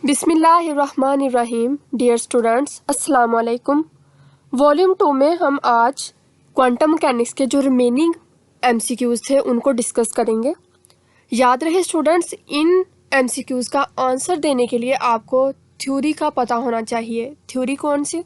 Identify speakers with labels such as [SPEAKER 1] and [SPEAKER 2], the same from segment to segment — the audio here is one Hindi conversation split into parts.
[SPEAKER 1] बिस्मिल्लाहिर्रहमानिर्रहीम। डियर स्टूडेंट्स, अस्सलाम वालेकुम। वॉल्यूम 2 में हम आज क्वांटम मैकेनिक्स के जो रिमेनिंग एमसीक्यूज़ थे उनको डिस्कस करेंगे। याद रहे स्टूडेंट्स, इन एमसीक्यूज़ का आंसर देने के लिए आपको थ्योरी का पता होना चाहिए। थ्योरी कौन सी?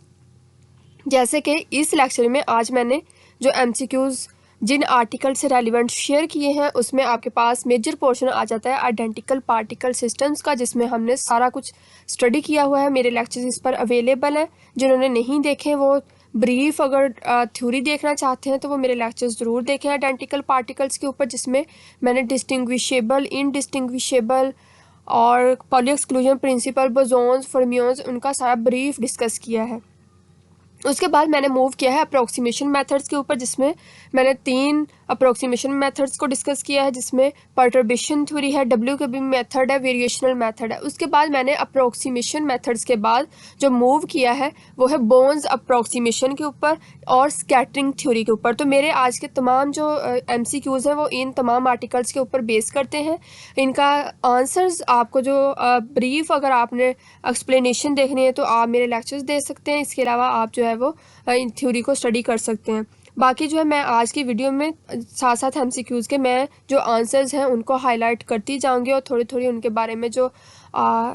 [SPEAKER 1] जैसे कि इस लेक्चर में आज मैंने जो एमसीक्यूज़ जिन आर्टिकल से रेलिवेंट शेयर किए हैं उसमें आपके पास मेजर पोर्शन आ जाता है आइडेंटिकल पार्टिकल सिस्टम्स का, जिसमें हमने सारा कुछ स्टडी किया हुआ है। मेरे लेक्चर्स इस पर अवेलेबल हैं। जिन्होंने नहीं देखे वो ब्रीफ अगर थ्योरी देखना चाहते हैं तो वो मेरे लेक्चर्स ज़रूर देखें आइडेंटिकल पार्टिकल्स के ऊपर, जिसमें मैंने डिस्टिंग्विशेबल, इनडिस्टिंग्विशेबल और poly exclusion principal, bosons, fermions, उनका सारा ब्रीफ डिस्कस किया है। उसके बाद मैंने मूव किया है अप्रोक्सीमेशन मेथड्स के ऊपर, जिसमें मैंने 3 अप्रोक्सीमेशन मेथड्स को डिस्कस किया है, जिसमें परटर्बेशन थ्योरी है, डब्ल्यू मेथड है, वेरिएशनल मेथड है। उसके बाद मैंने अप्रोक्सीमेशन मेथड्स के बाद जो मूव किया है वो है बोन्स अप्रोक्सीमेशन के ऊपर और स्कैटरिंग थ्योरी के ऊपर। तो मेरे आज के तमाम जो एमसीक्यूज़ हैं वो इन तमाम आर्टिकल्स के ऊपर बेस करते हैं। इनका आंसर्स आपको जो ब्रीफ अगर आपने एक्सप्लेनेशन देखनी है तो आप मेरे लेक्चर्स दे सकते हैं। इसके अलावा आप जो है वो इन थ्योरी को स्टडी कर सकते हैं। बाकी जो है मैं आज की वीडियो में साथ साथ एमसीक्यूज़ के मैं जो आंसर्स हैं उनको हाईलाइट करती जाऊंगी और थोड़ी थोड़ी उनके बारे में जो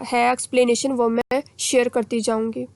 [SPEAKER 1] है एक्सप्लेनेशन वो मैं शेयर करती जाऊंगी।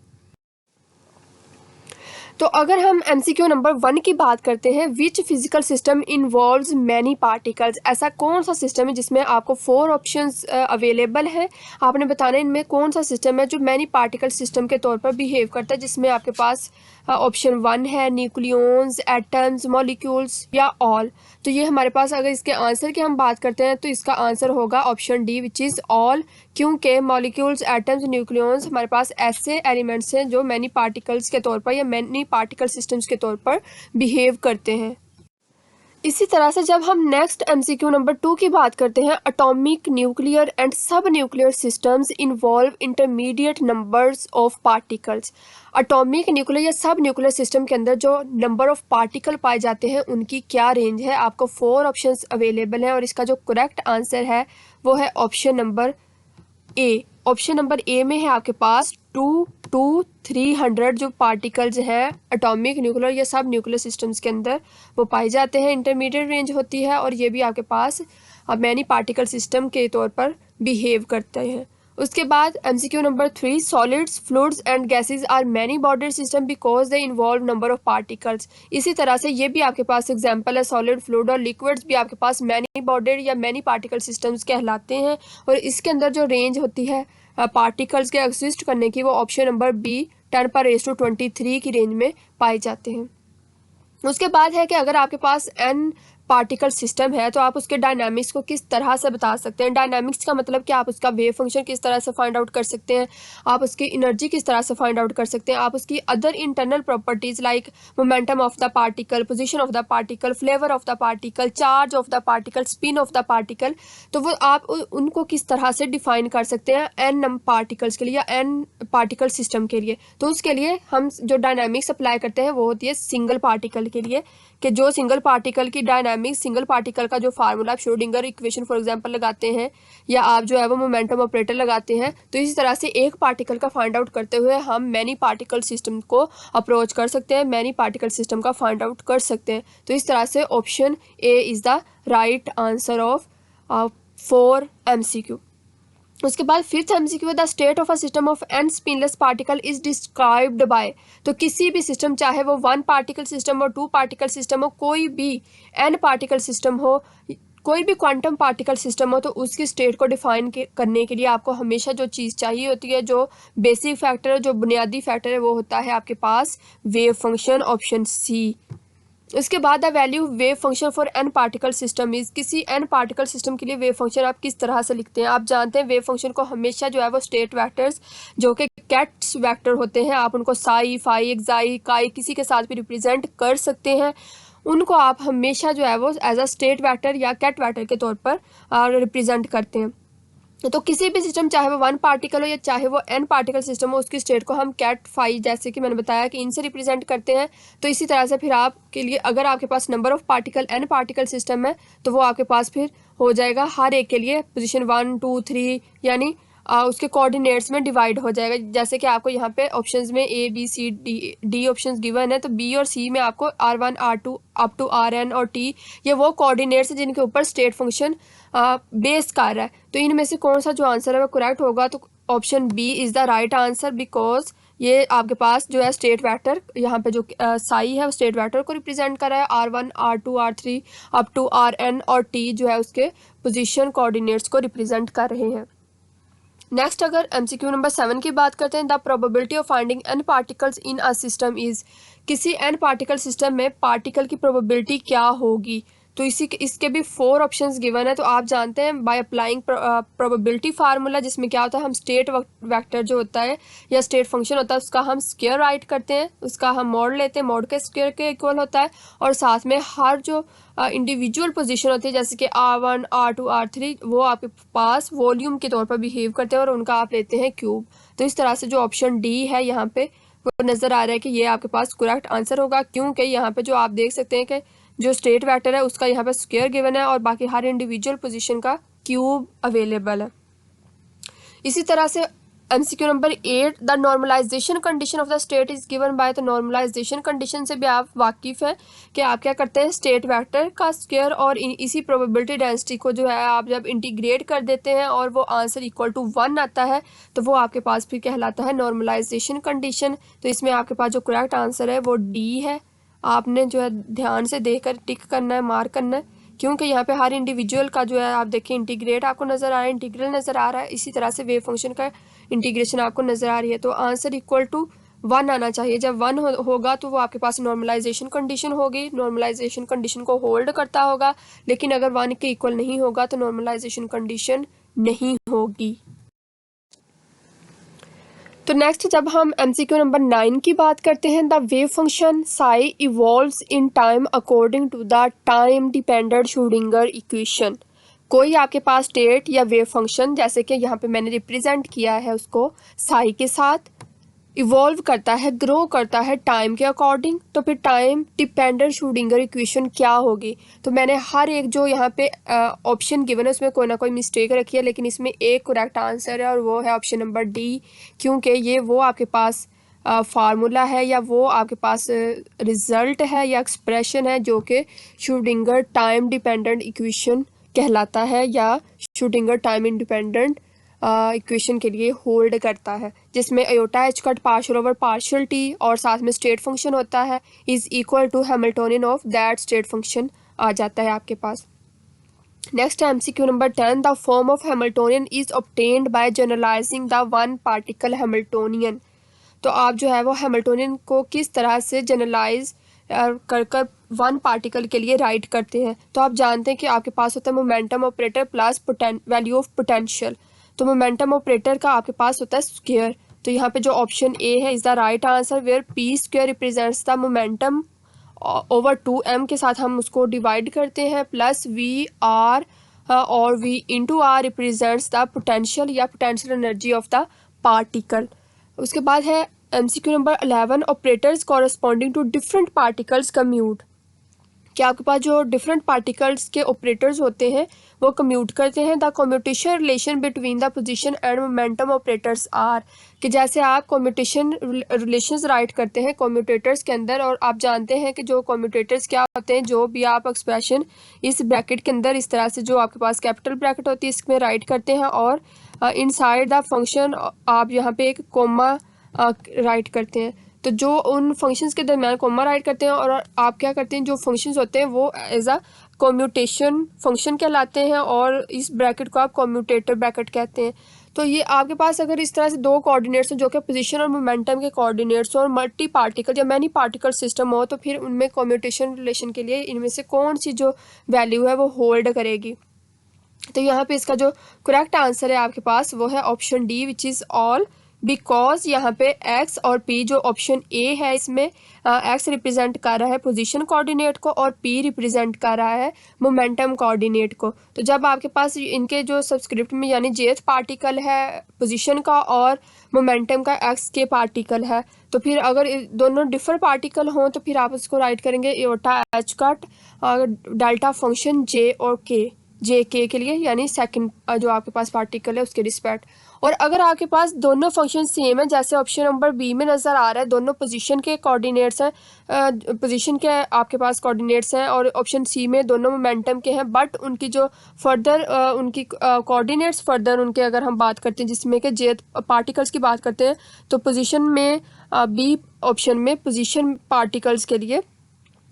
[SPEAKER 1] तो अगर हम एमसीक्यू नंबर 1 की बात करते हैं, which physical system involves many particles, ऐसा कौन सा सिस्टम है जिसमें आपको 4 ऑप्शंस अवेलेबल हैं। आपने बताना है इनमें कौन सा सिस्टम है जो मैनी पार्टिकल सिस्टम के तौर पर बिहेव करता है, जिसमें आपके पास ऑप्शन 1 है न्यूक्लियॉन्स, एटम्स, मॉलिक्यूल्स या ऑल। तो ये हमारे पास अगर इसके आंसर की हम बात करते हैं तो इसका आंसर होगा option D which is all, क्योंकि मॉलिक्यूल्स, एटम्स, न्यूक्लियॉन्स हमारे पास ऐसे एलिमेंट्स हैं जो मैनी पार्टिकल्स के तौर पर या मैनी पार्टिकल सिस्टम्स के तौर पर बिहेव करते हैं। इसी तरह से जब हम नेक्स्ट एमसीक्यू नंबर 2 की बात करते हैं, एटॉमिक, न्यूक्लियर एंड सब nuclear systems involve intermediate numbers of particles. Atomic, nuclear या सब न्यूक्लियर सिस्टम के अंदर जो नंबर ऑफ पार्टिकल पाए जाते हैं उनकी क्या रेंज है। आपको 4 ऑप्शंस अवेलेबल हैं और इसका जो करेक्ट आंसर है वो है option number A. Option number A में है आपके पास 2 to 300 जो पार्टिकल्स हैं एटॉमिक, न्यूक्लियर या सब न्यूक्लियर सिस्टम्स के अंदर वो पाए जाते हैं। इंटरमीडिएट रेंज होती है और ये भी आपके पास मैनी पार्टिकल सिस्टम के तौर पर बिहेव करते हैं। उसके बाद MCQ number 3, solids, fluids and gases are many body system because they involve number of particles. इसी तरह से ये भी आपके पास एग्जांपल है, सॉलिड, फ्लूइड और लिक्विड्स भी आपके पास मैनी बॉर्डर या मैनी पार्टिकल सिस्टम्स कहलाते हैं और इसके अंदर जो रेंज होती है पार्टिकल्स के एग्जिस्ट करने की वो ऑप्शन नंबर बी 10⁻23 की रेंज में पाए जाते हैं। उसके बाद है कि अगर आपके पास n पार्टिकल सिस्टम है तो आप उसके डायनामिक्स को किस तरह से बता सकते हैं। डायनामिक्स का मतलब कि आप उसका वेव फंक्शन किस तरह से फाइंड आउट कर सकते हैं, आप उसकी एनर्जी किस तरह से फाइंड आउट कर सकते हैं, आप उसकी other internal properties like momentum of the particle, position of the particle, flavour of the particle, charge of the particle, spin off the particle, तो वो आप उनको किस तरह से डिफाइन कर सकते हैं n पार्टिकल्स के लिए या n पार्टिकल सिस्टम के लिए। तो उसके लिए हम जो डायनामिक्स अप्लाई करते हैं वो होती है सिंगल पार्टिकल के लिए, कि जो सिंगल पार्टिकल की डायनामिक्स, सिंगल पार्टिकल का जो फार्मूला आप श्रोडिंगर इक्वेशन फॉर एग्जांपल लगाते हैं या आप जो है वो मोमेंटम ऑपरेटर लगाते हैं, तो इसी तरह से एक पार्टिकल का फाइंड आउट करते हुए हम मैनी पार्टिकल सिस्टम को अप्रोच कर सकते हैं, मैनी पार्टिकल सिस्टम का फाइंड आउट कर सकते हैं। तो इस तरह से option A is the right answer of 4 MCQ। उसके बाद 5th MCQ, the state of a system of n spinless particle is described by. तो किसी भी सिस्टम, चाहे वो 1 पार्टिकल सिस्टम हो, 2 पार्टिकल सिस्टम हो, कोई भी n पार्टिकल सिस्टम हो, कोई भी क्वांटम पार्टिकल सिस्टम हो, तो उसकी स्टेट को डिफाइन करने के लिए आपको हमेशा जो चीज़ चाहिए होती है, जो बेसिक फैक्टर, जो बुनियादी फैक्टर है, वो होता है आपके पास वेव फंक्शन, ऑप्शन सी। उसके बाद the value wave function for n particle system is, किसी n पार्टिकल सिस्टम के लिए वेव फंक्शन आप किस तरह से लिखते हैं। आप जानते हैं वेव फंक्शन को हमेशा जो है वो स्टेट वेक्टर्स जो कि कैट्स वेक्टर होते हैं, आप उनको साई, फाई, एक्साई, काई किसी के साथ भी रिप्रेजेंट कर सकते हैं, उनको आप हमेशा जो है वो एज अ स्टेट वेक्टर या कैट वेक्टर के तौर पर रिप्रेजेंट करते हैं। तो किसी भी सिस्टम, चाहे वो 1 पार्टिकल हो या चाहे वो n पार्टिकल सिस्टम हो, उसकी स्टेट को हम कैट फाई, जैसे कि मैंने बताया कि इनसे रिप्रेजेंट करते हैं। तो इसी तरह से फिर आपके लिए अगर आपके पास number of particle n particle system है तो वो आपके पास फिर हो जाएगा हर एक के लिए पोजीशन 1, 2, 3 यानी उसके कोऑर्डिनेट्स में डिवाइड हो जाएगा। जैसे कि आपको यहाँ पे ऑप्शंस में A B C D options given है, तो बी और सी में आपको R1 R2 up to Rn और T ये वो कोऑर्डिनेट्स हैं जिनके ऊपर स्टेट फंक्शन बेस कर रहा है। तो इनमें से कौन सा जो आंसर है वो करेक्ट होगा, तो option B is the right answer, because ये आपके पास जो है स्टेट वेक्टर यहाँ पे जो साई है वो स्टेट वेक्टर को रिप्रेजेंट कर रहा है। R1 R2 R3 up to Rn और T जो है उसके पोजीशन कोऑर्डिनेट्स को रिप्रेजेंट कर रहे हैं। नेक्स्ट अगर MCQ नंबर 7 की बात करते हैं, the probability of finding n particles in a system is, किसी n पार्टिकल सिस्टम में पार्टिकल की प्रोबेबिलिटी क्या होगी। तो इसके भी 4 ऑप्शंस गिवन है। तो आप जानते हैं बाय अप्लाइंग प्रोबेबिलिटी फार्मूला, जिसमें क्या होता है हम स्टेट वेक्टर जो होता है या स्टेट फंक्शन होता है उसका हम स्क्वायर राइट करते हैं, उसका हम मॉड लेते हैं, मॉड के स्क्वायर के इक्वल होता है, और साथ में हर जो इंडिविजुअल पोजीशन होती है जैसे कि R1 R2 R3 वो आपके पास वॉल्यूम के तौर पर बिहेव करते हैं और उनका आप लेते हैं क्यूब। तो इस तरह से जो ऑप्शन डी है यहाँ पे वो नज़र आ रहा है कि ये आपके पास करेक्ट आंसर होगा, क्योंकि यहाँ पे जो आप देख सकते हैं कि जो स्टेट वेक्टर है उसका यहाँ पे स्क्वायर गिवन है और बाकी हर इंडिविजुअल पोजीशन का क्यूब अवेलेबल है। इसी तरह से MCQ number 8, the normalisation condition of the state is given by. तो नॉर्मलाइजेशन कंडीशन से भी आप वाकिफ़ हैं कि आप क्या करते हैं स्टेट वेक्टर का स्क्वायर और इसी प्रोबेबिलिटी डेंसिटी को जो है आप जब इंटीग्रेट कर देते हैं और वो आंसर इक्वल टू 1 आता है तो वो आपके पास फिर कहलाता है नॉर्मलाइजेशन कंडीशन। तो इसमें आपके पास जो करेक्ट आंसर है वो डी है। आपने जो है ध्यान से देखकर टिक करना है, मार्क करना है, क्योंकि यहाँ पे हर इंडिविजुअल का जो है आप देखिए इंटीग्रेट आपको नज़र आ रहा है, इंटीग्रल नज़र आ रहा है, इसी तरह से वेव फंक्शन का इंटीग्रेशन आपको नज़र आ रही है। तो आंसर इक्वल टू 1 आना चाहिए। जब 1 होगा तो वो आपके पास नॉर्मलाइजेशन कंडीशन होगी, नॉर्मलाइजेशन कंडीशन को होल्ड करता होगा, लेकिन अगर 1 के इक्वल नहीं होगा तो नॉर्मलाइजेशन कंडीशन नहीं होगी। तो नेक्स्ट जब हम MCQ नंबर 9 की बात करते हैं, the wave function psi evolves in time according to the time dependent Schrodinger equation. कोई आपके पास स्टेट या वेव फंक्शन जैसे कि यहाँ पे मैंने रिप्रेजेंट किया है उसको साई के साथ, इवॉल्व करता है, ग्रो करता है टाइम के अकॉर्डिंग, तो फिर टाइम डिपेंडेंट श्रोडिंगर इक्वेशन क्या होगी। तो मैंने हर एक जो यहाँ पे ऑप्शन गिवन है उसमें कोई ना कोई मिस्टेक रखी है, लेकिन इसमें एक करेक्ट आंसर है और वो है ऑप्शन नंबर डी, क्योंकि ये वो आपके पास फार्मूला है या वो आपके पास रिज़ल्ट है या एक्सप्रेशन है जो कि श्रोडिंगर टाइम डिपेंडेंट इक्वेशन कहलाता है या श्रोडिंगर टाइम इंडिपेंडेंट इक्वेशन के लिए होल्ड करता है, जिसमें iota h cut partial over partial t और साथ में स्टेट फंक्शन होता है is equal to Hamiltonian of that state function आ जाता है आपके पास। Next MCQ number 10, the form of Hamiltonian is obtained by generalising the one particle Hamiltonian. तो आप जो है वो हैमिल्टोनियन को किस तरह से जनरलाइज कर कर वन पार्टिकल के लिए राइट करते हैं। तो आप जानते हैं कि आपके पास होता है momentum operator plus value of potential. तो मोमेंटम ऑपरेटर का आपके पास होता है स्क्वायर। तो यहाँ पे जो ऑप्शन ए है is the right answer, where P square represents the momentum over 2m के साथ हम उसको डिवाइड करते हैं, प्लस वी आर और V into R represents the potential या potential energy of the particle. उसके बाद है MCQ number 11, operators corresponding to different particles commute. कि आपके पास जो डिफरेंट पार्टिकल्स के ऑपरेटर्स होते हैं वो कम्यूट करते हैं। The commutation relation between the position and momentum operators are, कि जैसे आप कम्यूटेशन रिलेशंस राइट करते हैं कम्यूटेटर्स के अंदर, और आप जानते हैं कि जो कम्यूटेटर्स क्या होते हैं, जो भी आप एक्सप्रेशन इस ब्रैकेट के अंदर इस तरह से जो आपके पास कैपिटल ब्रैकेट होती है इसमें राइट करते हैं, और इनसाइड द फंक्शन आप यहाँ पे एक कोमा राइट करते हैं। तो जो उन फंक्शंस के दरमियान कोमा राइट करते हैं और आप क्या करते हैं जो फंक्शंस होते हैं वो एज अ कम्यूटेशन फंक्शन कहलाते हैं और इस ब्रैकेट को आप कम्यूटेटर ब्रैकेट कहते हैं। तो ये आपके पास अगर इस तरह से दो कोऑर्डिनेट्स हो जो कि पोजीशन और मोमेंटम के कोऑर्डिनेट्स हो और मल्टी पार्टिकल या मैनी पार्टिकल सिस्टम हो, तो फिर उनमें कम्यूटेशन रिलेशन के लिए इनमें से कौन सी जो वैल्यू है वो होल्ड करेगी। तो यहाँ पे इसका जो करेक्ट आंसर है आपके पास वो है option D, which is all, because यहाँ पे x और p जो ऑप्शन ए है इसमें x रिप्रेजेंट कर रहा है पोजीशन कोऑर्डिनेट को और p रिप्रेजेंट कर रहा है मोमेंटम कोऑर्डिनेट को। तो जब आपके पास इनके जो सबस्क्रिप्ट में यानी jth पार्टिकल है पोजीशन का और मोमेंटम का x के पार्टिकल है, तो फिर अगर दोनों डिफरेंट पार्टिकल हों तो फिर आप उसको राइट करेंगे aorta H cut delta function j और k। जे के लिए, यानी सेकंड जो आपके पास पार्टिकल है उसके रिस्पेक्ट। और अगर आपके पास दोनों फंक्शन सेम है, जैसे ऑप्शन नंबर बी में नज़र आ रहा है, दोनों पोजीशन के कोऑर्डिनेट्स हैं, पोजीशन के आपके पास कोऑर्डिनेट्स हैं, और ऑप्शन सी में दोनों मोमेंटम के हैं, बट उनकी जो फर्दर उनकी कोऑर्डिनेट्स फर्दर उनके अगर हम बात करते हैं जिसमें कि जे पार्टिकल्स की बात करते हैं, तो पोजीशन में बी ऑप्शन में पोजीशन पार्टिकल्स के लिए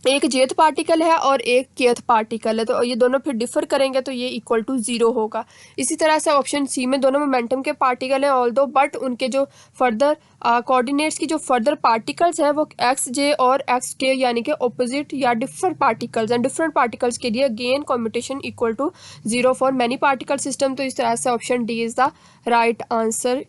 [SPEAKER 1] एक जेथ पार्टिकल है और एक केथ पार्टिकल है, तो ये दोनों फिर डिफर करेंगे तो ये इक्वल टू 0 होगा। इसी तरह से ऑप्शन सी में दोनों मोमेंटम के पार्टिकल हैं ऑल्दो, बट उनके जो फर्दर कोऑर्डिनेट्स की जो फर्दर पार्टिकल्स हैं वो एक्स जे और एक्स के यानी कि ऑपोजिट या डिफरेंट पार्टिकल्स हैं। डिफरेंट पार्टिकल्स के लिए again commutation equal to 0 for many particle system. तो इस तरह से option D is the right answer.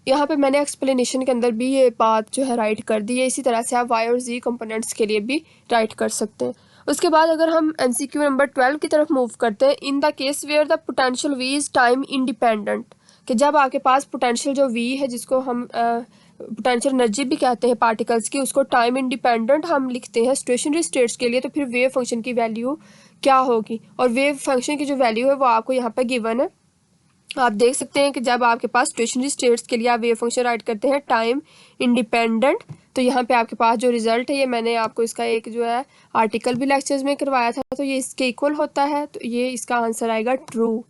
[SPEAKER 1] यहाँ पे मैंने एक्सप्लेनेशन के अंदर भी ये बात जो है राइट कर दी है। इसी तरह से आप वाई और जी कंपोनेंट्स के लिए भी राइट कर सकते हैं। उसके बाद अगर हम एमसीक्यू नंबर 12 की तरफ मूव करते हैं, in the case where the potential V is time independent, कि जब आपके पास पोटेंशियल जो वी है जिसको हम पोटेंशियल एनर्जी भी कहते हैं पार्टिकल्स की, उसको टाइम इंडिपेंडेंट हम लिखते हैं स्टेशनरी स्टेट्स के लिए, तो फिर वेव फंक्शन की वैल्यू क्या होगी? और वेव फंक्शन की जो वैल्यू है वो आपको यहाँ पर गिवन है। आप देख सकते हैं कि जब आपके पास स्टेशनरी स्टेट्स के लिए आप वेव फंक्शन राइट करते हैं टाइम इंडिपेंडेंट, तो यहाँ पे आपके पास जो रिजल्ट है, ये मैंने आपको इसका एक जो है आर्टिकल भी लेक्चर्स में करवाया था, तो ये इसके इक्वल होता है, तो ये इसका आंसर आएगा ट्रू।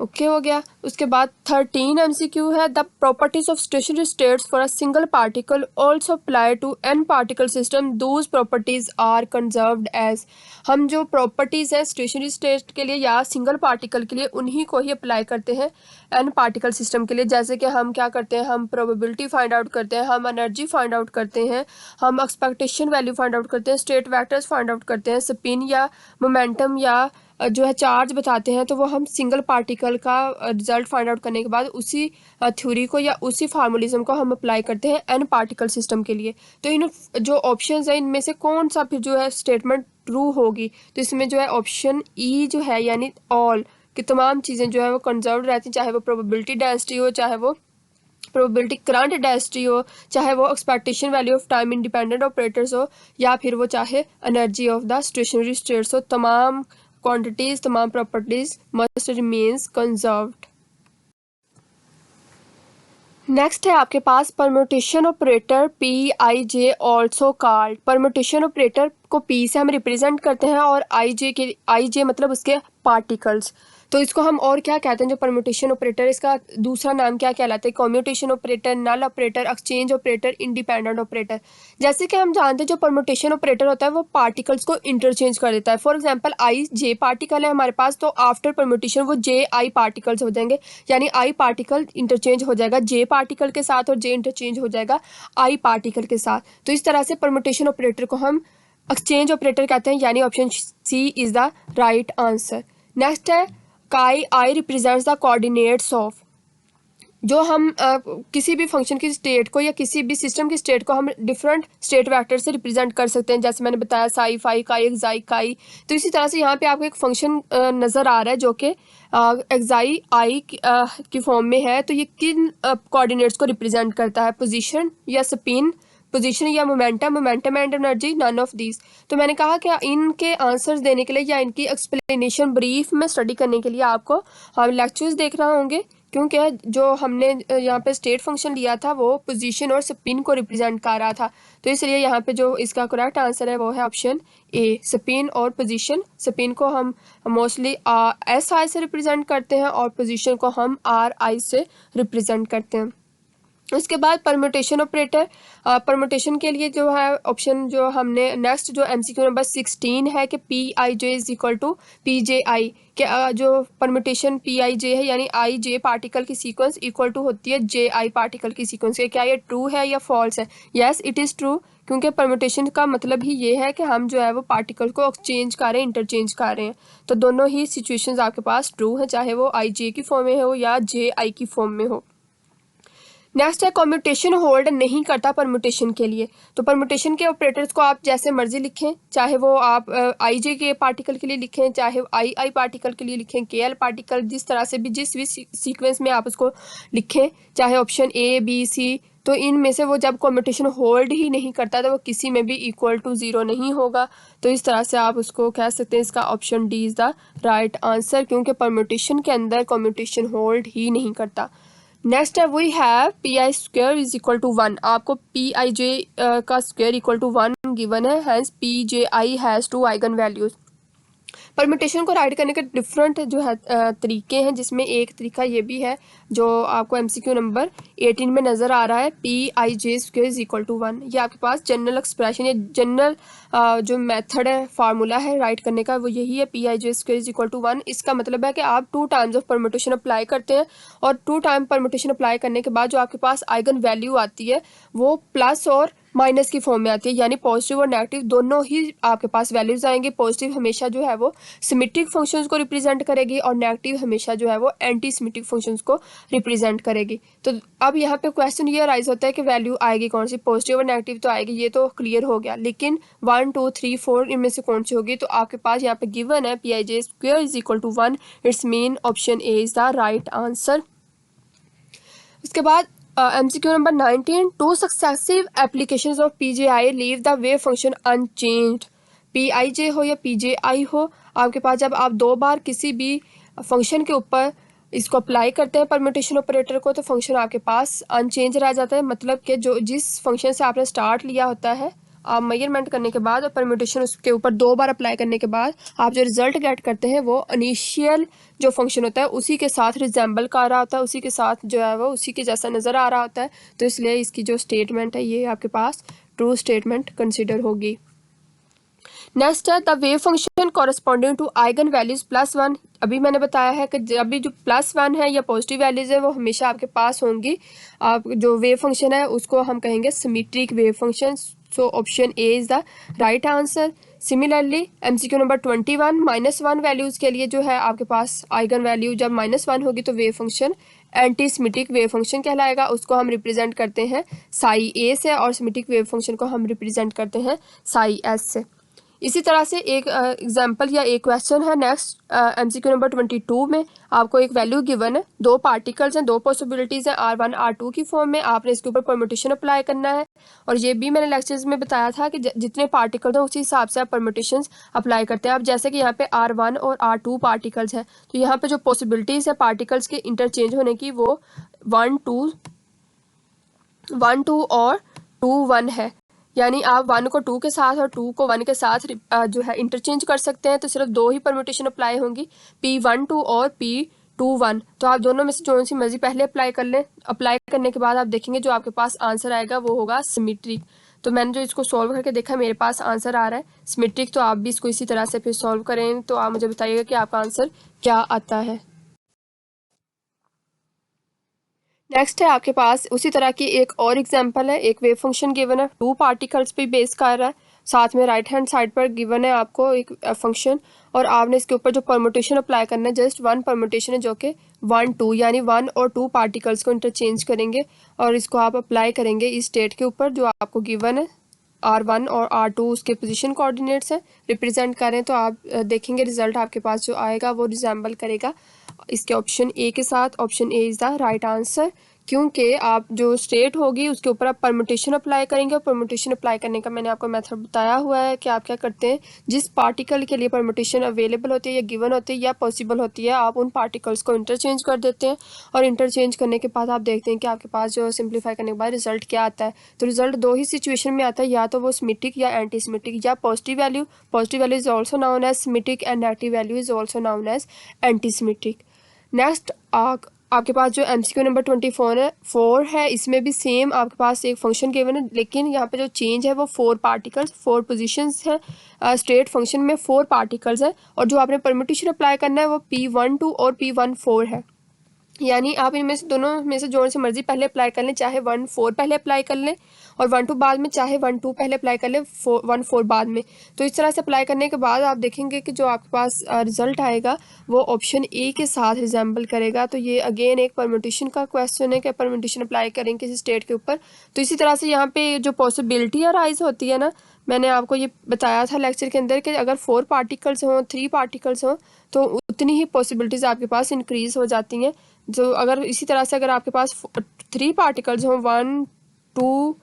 [SPEAKER 1] ओके हो गया। उसके बाद 13 एमसीक्यू है, the properties of stationary states for a single particle also apply to N particle system, those properties are conserved as. हम जो प्रॉपर्टीज है स्टेशनरी स्टेट के लिए या सिंगल पार्टिकल के लिए उन्हीं को ही अप्लाई करते हैं एन पार्टिकल सिस्टम के लिए। जैसे कि हम क्या करते हैं, हम प्रोबेबिलिटी फाइंड आउट करते हैं, हम एनर्जी फाइंड आउट करते हैं, हम एक्सपेक्टेशन वैल्यू फाइंड आउट करते हैं, स्टेट वेक्टर्स फाइंड आउट करते हैं, स्पिन या मोमेंटम या जो है चार्ज बताते हैं, तो वो हम सिंगल पार्टिकल का रिजल्ट फाइंड आउट करने के बाद उसी थ्योरी को या उसी फार्मूलिज्म को हम अप्लाई करते हैं एन पार्टिकल सिस्टम के लिए। तो इन जो ऑप्शंस हैं इनमें से कौन सा फिर जो है स्टेटमेंट ट्रू होगी? तो इसमें जो है ऑप्शन ई जो है यानी ऑल कि तमाम चीज़ें जो है वो कंजर्व रहती हैं, चाहे वो प्रोबेबिलिटी डेंसिटी हो, चाहे वो प्रोबेबिलिटी करंट डेंसिटी हो, चाहे वो expectation value of time independent operators हो, या फिर वो चाहे energy of the stationary states हो, तमाम क्वांटिटीज तमाम properties must remains conserved. Next है आपके पास permutation operator P I J also called. Permutation operator को पी से हम रिप्रेजेंट करते हैं और आई जे मतलब उसके पार्टिकल्स, तो इसको हम और क्या कहते हैं जो परम्यूटेशन ऑपरेटर, इसका दूसरा नाम क्या कहलाता है? Commutation operator, null operator, exchange operator, independent operator. जैसे कि हम जानते हैं जो परम्यूटेशन ऑपरेटर होता है वो पार्टिकल्स को इंटरचेंज कर देता है। For example I J particle है हमारे पास, तो आफ्टर परम्यूटेशन वो जे आई पार्टिकल्स हो जाएंगे, यानी आई पार्टिकल इंटरचेंज हो जाएगा जे पार्टिकल के साथ और जे इंटरचेंज हो जाएगा आई पार्टिकल के साथ। तो इस तरह से परम्यूटेशन ऑपरेटर को हम एक्सचेंज ऑपरेटर कहते हैं, यानी option C is the right answer. Next है chi I represents the coordinates of. जो हम किसी भी फंक्शन की स्टेट को या किसी भी सिस्टम की स्टेट को हम डिफरेंट स्टेट वेक्टर से रिप्रेजेंट कर सकते हैं, जैसे मैंने बताया साई फाई काई एक्साई काई। तो इसी तरह से यहाँ पे आपको एक फंक्शन नज़र आ रहा है जो कि एक्साई आई की फॉर्म में है, तो ये किन कोऑर्डिनेट्स को रिप्रेजेंट करता है? पोजीशन या स्पिन, पोजीशन या momentum, momentum and energy, none of these. तो मैंने कहा कि इनके आंसर्स देने के लिए या इनकी एक्सप्लेनेशन ब्रीफ में स्टडी करने के लिए आपको हम लेक्चर्स देखना होंगे, क्योंकि जो हमने यहाँ पे स्टेट फंक्शन लिया था वो पोजीशन और स्पिन को रिप्रेजेंट कर रहा था। तो इसलिए यहाँ पे जो इसका करेक्ट आंसर है वो है ऑप्शन ए, स्पिन और पोजीशन। स्पिन को हम मोस्टली एस आई से रिप्रेजेंट करते हैं और पोजीशन को हम आर आई से रिप्रेजेंट करते हैं। उसके बाद परम्यूटेशन ऑपरेटर, परम्यूटेशन के लिए जो है ऑप्शन जो हमने नेक्स्ट जो एमसीक्यू नंबर 16 है कि P I J is equal to P J I, के जो परम्यूटेशन पी आई जे है यानी आई जे पार्टिकल की सीक्वेंस इक्वल टू होती है जे आई पार्टिकल की सीक्वेंस के। क्या ये ट्रू है या फॉल्स है? यस इट इज़ ट्रू, क्योंकि परम्यूटेशन का मतलब ही ये है कि हम जो है वो पार्टिकल को एक्सचेंज कर रहे हैं, इंटरचेंज कर रहे हैं। तो दोनों ही सिचुएशंस आपके पास ट्रू है, चाहे वो आई जे की फॉर्म में हो या जे आई की फॉर्म में हो। नेक्स्ट है कम्यूटेशन होल्ड नहीं करता परम्यूटेशन के लिए। तो परम्यूटेशन के ऑपरेटर्स को आप जैसे मर्जी लिखें, चाहे वो आप आई जे के पार्टिकल के लिए लिखें, चाहे आई आई पार्टिकल के लिए लिखें, के एल पार्टिकल, जिस तरह से भी जिस भी सीक्वेंस में आप उसको लिखें, चाहे ऑप्शन ए बी सी तो इनमें से वो जब कॉम्पिटिशन होल्ड ही नहीं करता तो वो किसी में भी इक्वल टू ज़ीरो नहीं होगा। तो इस तरह से आप उसको कह सकते हैं इसका option D is the right answer, क्योंकि परम्यूटेशन के अंदर कॉम्पिटिशन होल्ड ही नहीं करता। नेक्स्ट है we have P I square is equal to 1। आपको पी आई जे का स्क्वेयर इक्वल टू 1 गिवन है, hence P J I has 2 eigen values. Permutation को राइट करने के डिफरेंट जो है तरीके हैं, जिसमें एक तरीका ये भी है जो आपको एमसीक्यू नंबर 18 में नज़र आ रहा है, P I J square is equal to 1। ये आपके पास जनरल एक्सप्रेशन या जनरल जो मेथड है, फार्मूला है राइट करने का, वो यही है, P I J square is equal to 1। इसका मतलब है कि आप 2 टाइम्स ऑफ परम्यूटेशन अप्लाई करते हैं और 2 टाइम परम्यूटेशन अप्लाई करने के बाद जो आपके पास आइगन वैल्यू आती है वो प्लस और माइनस की फॉर्म में आती है, यानी पॉजिटिव और नेगेटिव दोनों ही आपके पास वैल्यूज आएंगे। पॉजिटिव हमेशा जो है वो सिमेट्रिक फंक्शंस को रिप्रेजेंट करेगी और नेगेटिव हमेशा जो है वो एंटी सिमेट्रिक फंक्शंस को रिप्रेजेंट करेगी। तो अब यहाँ पे क्वेश्चन ये राइज होता है कि वैल्यू आएगी कौन सी, पॉजिटिव और नेगेटिव तो आएगी, ये तो क्लियर हो गया, लेकिन 1 2 3 4 इनमें से कौन सी होगी। तो आपके पास यहाँ पे गिवन है P I J square is equal to 1, it's mean option A is the right answer. उसके बाद MCQ number 19, 2 successive applications of PJI leave the wave function unchanged. PIJ हो या PJI हो, आपके पास जब आप 2 बार किसी भी फंक्शन के ऊपर इसको अप्लाई करते हैं परम्यूटेशन ऑपरेटर को, तो फंक्शन आपके पास अनचेंज रह जाता है। मतलब कि जो जिस फंक्शन से आपने स्टार्ट लिया होता है, आप मेजरमेंट करने के बाद और परम्यूटेशन उसके ऊपर 2 बार अप्लाई करने के बाद आप जो रिजल्ट गेट करते हैं वो इनिशियल जो फंक्शन होता है उसी के साथ रिजेंबल कर रहा होता है, उसी के साथ जो है वो उसी के जैसा नज़र आ रहा होता है। तो इसलिए इसकी जो स्टेटमेंट है ये आपके पास ट्रू स्टेटमेंट कंसिडर होगी। नेक्स्ट है the wave function corresponding to eigen values +1। अभी मैंने बताया है कि जब भी जो +1 है या पॉजिटिव वैल्यूज है वो हमेशा आपके पास होंगी। आप जो वेव फंक्शन है उसको हम कहेंगे symmetric wave function. So option A is the right answer. Similarly MCQ number 21, -1 values के लिए जो है आपके पास आइगन वैल्यू जब -1 होगी तो wave function anti symmetric wave function कहलाएगा। उसको हम रिप्रेजेंट करते हैं साई ए से और सिमेट्रिक वेव फंक्शन को हम रिप्रेजेंट करते हैं साई एस से। इसी तरह से एक एग्जांपल या एक क्वेश्चन है नेक्स्ट MCQ नंबर 22 में आपको एक वैल्यू गिवन है, 2 पार्टिकल्स हैं, 2 पॉसिबिलिटीज़ हैं R1 R2 की फॉर्म में, आपने इसके ऊपर परम्यूटेशन अप्लाई करना है। और ये भी मैंने लेक्चर्स में बताया था कि जितने पार्टिकल्स हैं उसी हिसाब से आप परम्यूटेशंस अप्लाई करते हैं। अब जैसे कि यहाँ पे R1 और R2 पार्टिकल्स हैं, तो यहाँ पे जो पॉसिबिलिटीज़ है पार्टिकल्स के इंटरचेंज होने की वो 1 2 और 2 1 है, यानी आप 1 को 2 के साथ और 2 को 1 के साथ जो है इंटरचेंज कर सकते हैं। तो सिर्फ 2 ही परम्यूटेशन अप्लाई होंगी, P12 और P21। तो आप दोनों में से जो सी मर्जी पहले अप्लाई कर लें। अप्लाई करने के बाद आप देखेंगे जो आपके पास आंसर आएगा वो होगा सिमेट्रिक। तो मैंने जो इसको सॉल्व करके देखा मेरे पास आंसर आ रहा है सिमेट्रिक। तो आप भी इसको इसी तरह से फिर सॉल्व करें, तो आप मुझे बताइएगा कि आपका आंसर क्या आता है। नेक्स्ट है आपके पास उसी तरह की एक और एग्जांपल है, एक वेव फंक्शन गिवन है, 2 पार्टिकल्स पे बेस कर रहा है, साथ में राइट हैंड साइड पर गिवन है आपको एक फंक्शन और आपने इसके ऊपर जो परम्यूटेशन अप्लाई करना है जस्ट 1 परम्यूटेशन है जो कि 1 2 यानी 1 और 2 पार्टिकल्स को इंटरचेंज करेंगे और इसको आप अप्लाई करेंगे इस स्टेट के ऊपर जो आपको गिवन है। R1 और R2 उसके पोजीशन कोऑर्डिनेट्स हैं, रिप्रेजेंट करें तो आप देखेंगे रिजल्ट आपके पास जो आएगा वो रिजेंबल करेगा इसके ऑप्शन ए के साथ। Option A is the right answer, क्योंकि आप जो स्टेट होगी उसके ऊपर आप परम्यूटेशन अप्लाई करेंगे और परम्यूटेशन अप्लाई करने का मैंने आपको मेथड बताया हुआ है कि आप क्या करते हैं, जिस पार्टिकल के लिए परम्यूटेशन अवेलेबल होती है या गिवन होती है या पॉसिबल होती है, आप उन पार्टिकल्स को इंटरचेंज कर देते हैं और इंटरचेंज करने के बाद आप देखते हैं कि आपके पास जो सिंप्लीफाई करने के बाद रिजल्ट क्या आता है। तो रिजल्ट 2 ही सिचुएशन में आता है, या तो वो सिमेट्रिक या एंटी सिमेट्रिक, या positive value is also known as symmetric and negative value is also known as anti symmetric. Next आपके पास जो MCQ नंबर 24 है इसमें भी सेम आपके पास एक फंक्शन गिवन है, लेकिन यहाँ पे जो चेंज है वो 4 पार्टिकल्स 4 पोजीशंस है। स्टेट फंक्शन में 4 पार्टिकल्स है और जो आपने परम्यूटेशन अप्लाई करना है वो P12 और P14 है, यानी आप इनमें से दोनों में से जो से मर्जी पहले अप्लाई कर लें, चाहे 1 4 पहले अप्लाई कर लें और 1 2 बाद में, चाहे 1 2 पहले अप्लाई कर लें 1 4 बाद में। तो इस तरह से अप्लाई करने के बाद आप देखेंगे कि जो आपके पास रिजल्ट आएगा वो ऑप्शन ए के साथ रिजेंबल करेगा। तो ये अगेन एक परम्यूटेशन का क्वेश्चन है कि परम्यूटेशन अप्लाई करें किसी स्टेट के ऊपर। तो इसी तरह से यहाँ पे जो पॉसिबिलिटी अराइज होती है ना, मैंने आपको ये बताया था लेक्चर के अंदर कि अगर 4 पार्टिकल्स हों 3 पार्टिकल्स हों तो उतनी ही पॉसिबिलिटीज़ आपके पास इंक्रीज़ हो जाती हैं। जो अगर इसी तरह से अगर आपके पास 3 पार्टिकल्स हों 1 2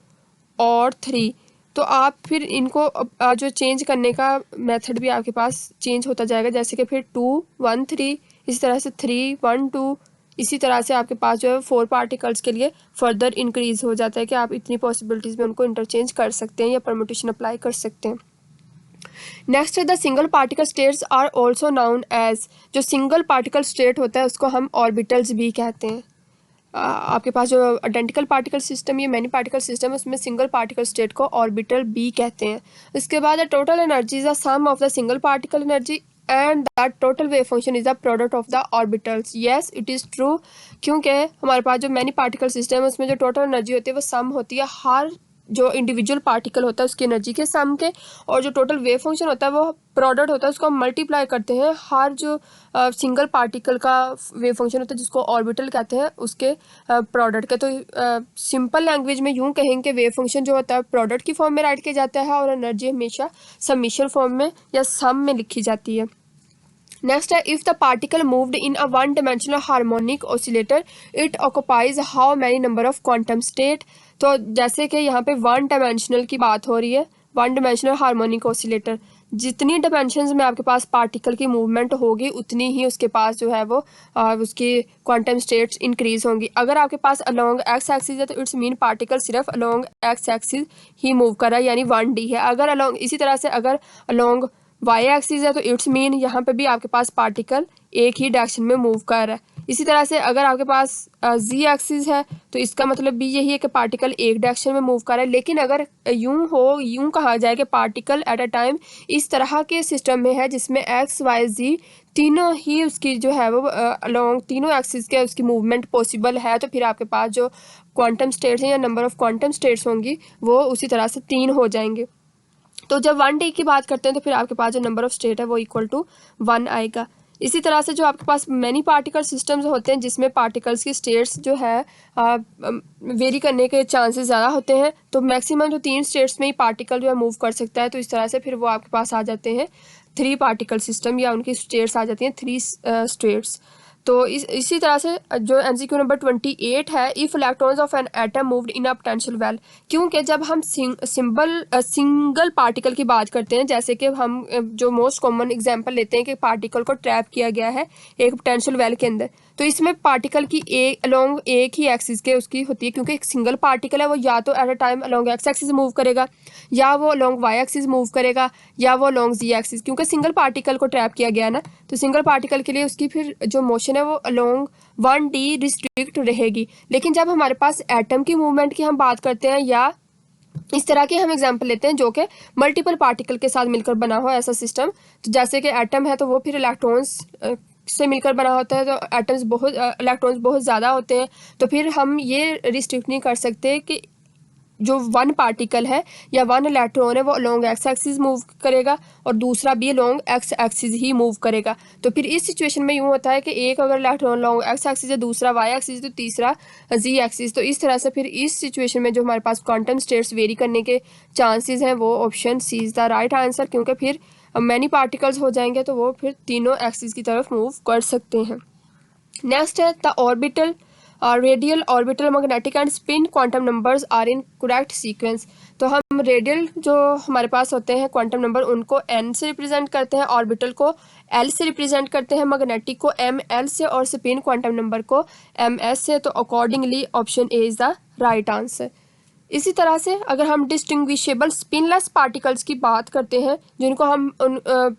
[SPEAKER 1] और 3, तो आप फिर इनको जो चेंज करने का मेथड भी आपके पास चेंज होता जाएगा, जैसे कि फिर 2 1 3, इसी तरह से 3 1 2, इसी तरह से आपके पास जो है 4 पार्टिकल्स के लिए फर्दर इंक्रीज हो जाता है कि आप इतनी पॉसिबिलिटीज़ में उनको इंटरचेंज कर सकते हैं या परमुटेशन अप्लाई कर सकते हैं। नेक्स्ट है the single particle states are also known as, जो सिंगल पार्टिकल स्टेट होता है उसको हम ऑर्बिटल्स भी कहते हैं। आपके पास जो आइडेंटिकल पार्टिकल सिस्टम या मैनी पार्टिकल सिस्टम है उसमें सिंगल पार्टिकल स्टेट को ऑर्बिटल बी कहते हैं। इसके बाद total energy is the sum of the single particle energy and that total wave function is the product of the orbitals. Yes it is true, क्योंकि हमारे पास जो मैनी पार्टिकल सिस्टम है उसमें जो टोटल एनर्जी होती है वो सम होती है हर जो इंडिविजुअल पार्टिकल होता है उसकी एनर्जी के सम के, और जो टोटल वेव फंक्शन होता है वो प्रोडक्ट होता है, उसको हम मल्टीप्लाई करते हैं हर जो सिंगल पार्टिकल का वेव फंक्शन होता है जिसको ऑर्बिटल कहते हैं उसके प्रोडक्ट के। तो सिंपल लैंग्वेज में यूँ कहेंगे वेव फंक्शन जो होता है प्रोडक्ट की फॉर्म में राइट किया जाता है और एनर्जी हमेशा समीशन फॉर्म में या सम में लिखी जाती है। नेक्स्ट है if the particle moved in a one dimensional harmonic oscillator it occupies how many number of quantum state. तो जैसे कि यहाँ पे वन डायमेंशनल की बात हो रही है, वन डायमेंशनल हार्मोनिक ऑसिलेटर, जितनी डायमेंशंस में आपके पास पार्टिकल की मूवमेंट होगी उतनी ही उसके पास जो है वो उसकी क्वांटम स्टेट्स इंक्रीज होंगी। अगर आपके पास अलोंग एक्स एक्सिस है तो इट्स मीन पार्टिकल सिर्फ अलोंग एक्स एक्सिस ही मूव कर रहा है, यानी 1D है। अगर अलोंग, इसी तरह से अगर अलोंग वाई एक्सिस है तो इट्स मीन यहाँ पे भी आपके पास पार्टिकल एक ही डायरेक्शन में मूव कर रहा है। इसी तरह से अगर आपके पास जी एक्सिस है तो इसका मतलब भी यही है कि पार्टिकल एक डायरेक्शन में मूव कर रहा है। लेकिन अगर यूं कहा जाए कि पार्टिकल एट अ टाइम इस तरह के सिस्टम में है जिसमें एक्स वाई जी तीनों ही उसकी जो है वो अलोंग तीनों एक्सिस के उसकी मूवमेंट पॉसिबल है, तो फिर आपके पास जो क्वांटम स्टेट्स हैं या नंबर ऑफ क्वांटम स्टेट्स होंगी वो उसी तरह से 3 हो जाएंगे। तो जब 1D की बात करते हैं तो फिर आपके पास जो नंबर ऑफ स्टेट है वो इक्वल टू 1 आएगा। इसी तरह से जो आपके पास मैनी पार्टिकल सिस्टम्स होते हैं जिसमें पार्टिकल्स की स्टेट्स जो है वेरी करने के चांसेस ज़्यादा होते हैं, तो मैक्सिमम जो 3 स्टेट्स में ही पार्टिकल जो है मूव कर सकता है, तो इस तरह से फिर वो आपके पास आ जाते हैं 3 पार्टिकल सिस्टम या उनकी स्टेट्स आ जाती हैं 3 स्टेट्स। तो इसी तरह से जो MCQ नंबर 28 है if electrons of an atom moved in a potential well, क्योंकि जब हम सिंगल पार्टिकल की बात करते हैं, जैसे कि हम जो मोस्ट कॉमन एग्जांपल लेते हैं कि पार्टिकल को ट्रैप किया गया है एक पोटेंशियल वेल के अंदर, तो इसमें पार्टिकल की अलोंग एक ही एक्सिस के उसकी होती है, क्योंकि एक सिंगल पार्टिकल है वो या तो at a time along x axis move करेगा या वो अलोंग वाई एक्सिस मूव करेगा या वो अलोंग जी एक्सिस, क्योंकि सिंगल पार्टिकल को ट्रैप किया गया ना, तो सिंगल पार्टिकल के लिए उसकी फिर जो मोशन है वो अलोंग 1D रिस्ट्रिक्ट रहेगी। लेकिन जब हमारे पास एटम की मूवमेंट की हम बात करते हैं या इस तरह के हम एग्जांपल लेते हैं जो कि मल्टीपल पार्टिकल के साथ मिलकर बना हो ऐसा सिस्टम, तो जैसे कि एटम है तो वो फिर इलेक्ट्रॉन्स से मिलकर बना होता है, तो एटम्स बहुत इलेक्ट्रॉन्स बहुत ज़्यादा होते हैं, तो फिर हम ये रिस्ट्रिक्ट नहीं कर सकते कि जो वन पार्टिकल है या वन इलेक्ट्रॉन है वो अलोंग एक्स एक्सिस मूव करेगा और दूसरा भी अलोंग एक्स एक्सिस ही मूव करेगा। तो फिर इस सिचुएशन में यूँ होता है कि एक अगर इलेक्ट्रॉन अलोंग एक्स एक्सिस है, दूसरा वाई एक्सिस, तो तीसरा जी एक्सिस, तो इस तरह से फिर इस सिचुएशन में जो हमारे पास क्वांटम स्टेट्स वेरी करने के चांसेस हैं वो option C is the right answer, क्योंकि फिर मैनी पार्टिकल्स हो जाएंगे तो वो फिर तीनों एक्सिस की तरफ मूव कर सकते हैं। नेक्स्ट है the orbital radial orbital magnetic and spin quantum numbers are in correct sequence. तो हम रेडियल जो हमारे पास होते हैं क्वांटम नंबर उनको n से रिप्रेजेंट करते हैं, ऑर्बिटल को l से रिप्रेजेंट करते हैं, मैग्नेटिक को ml से और स्पिन क्वांटम नंबर को ms से। तो accordingly option A is the right answer. इसी तरह से अगर हम डिस्टिंग्विशेबल स्पिनलेस पार्टिकल्स की बात करते हैं जिनको हम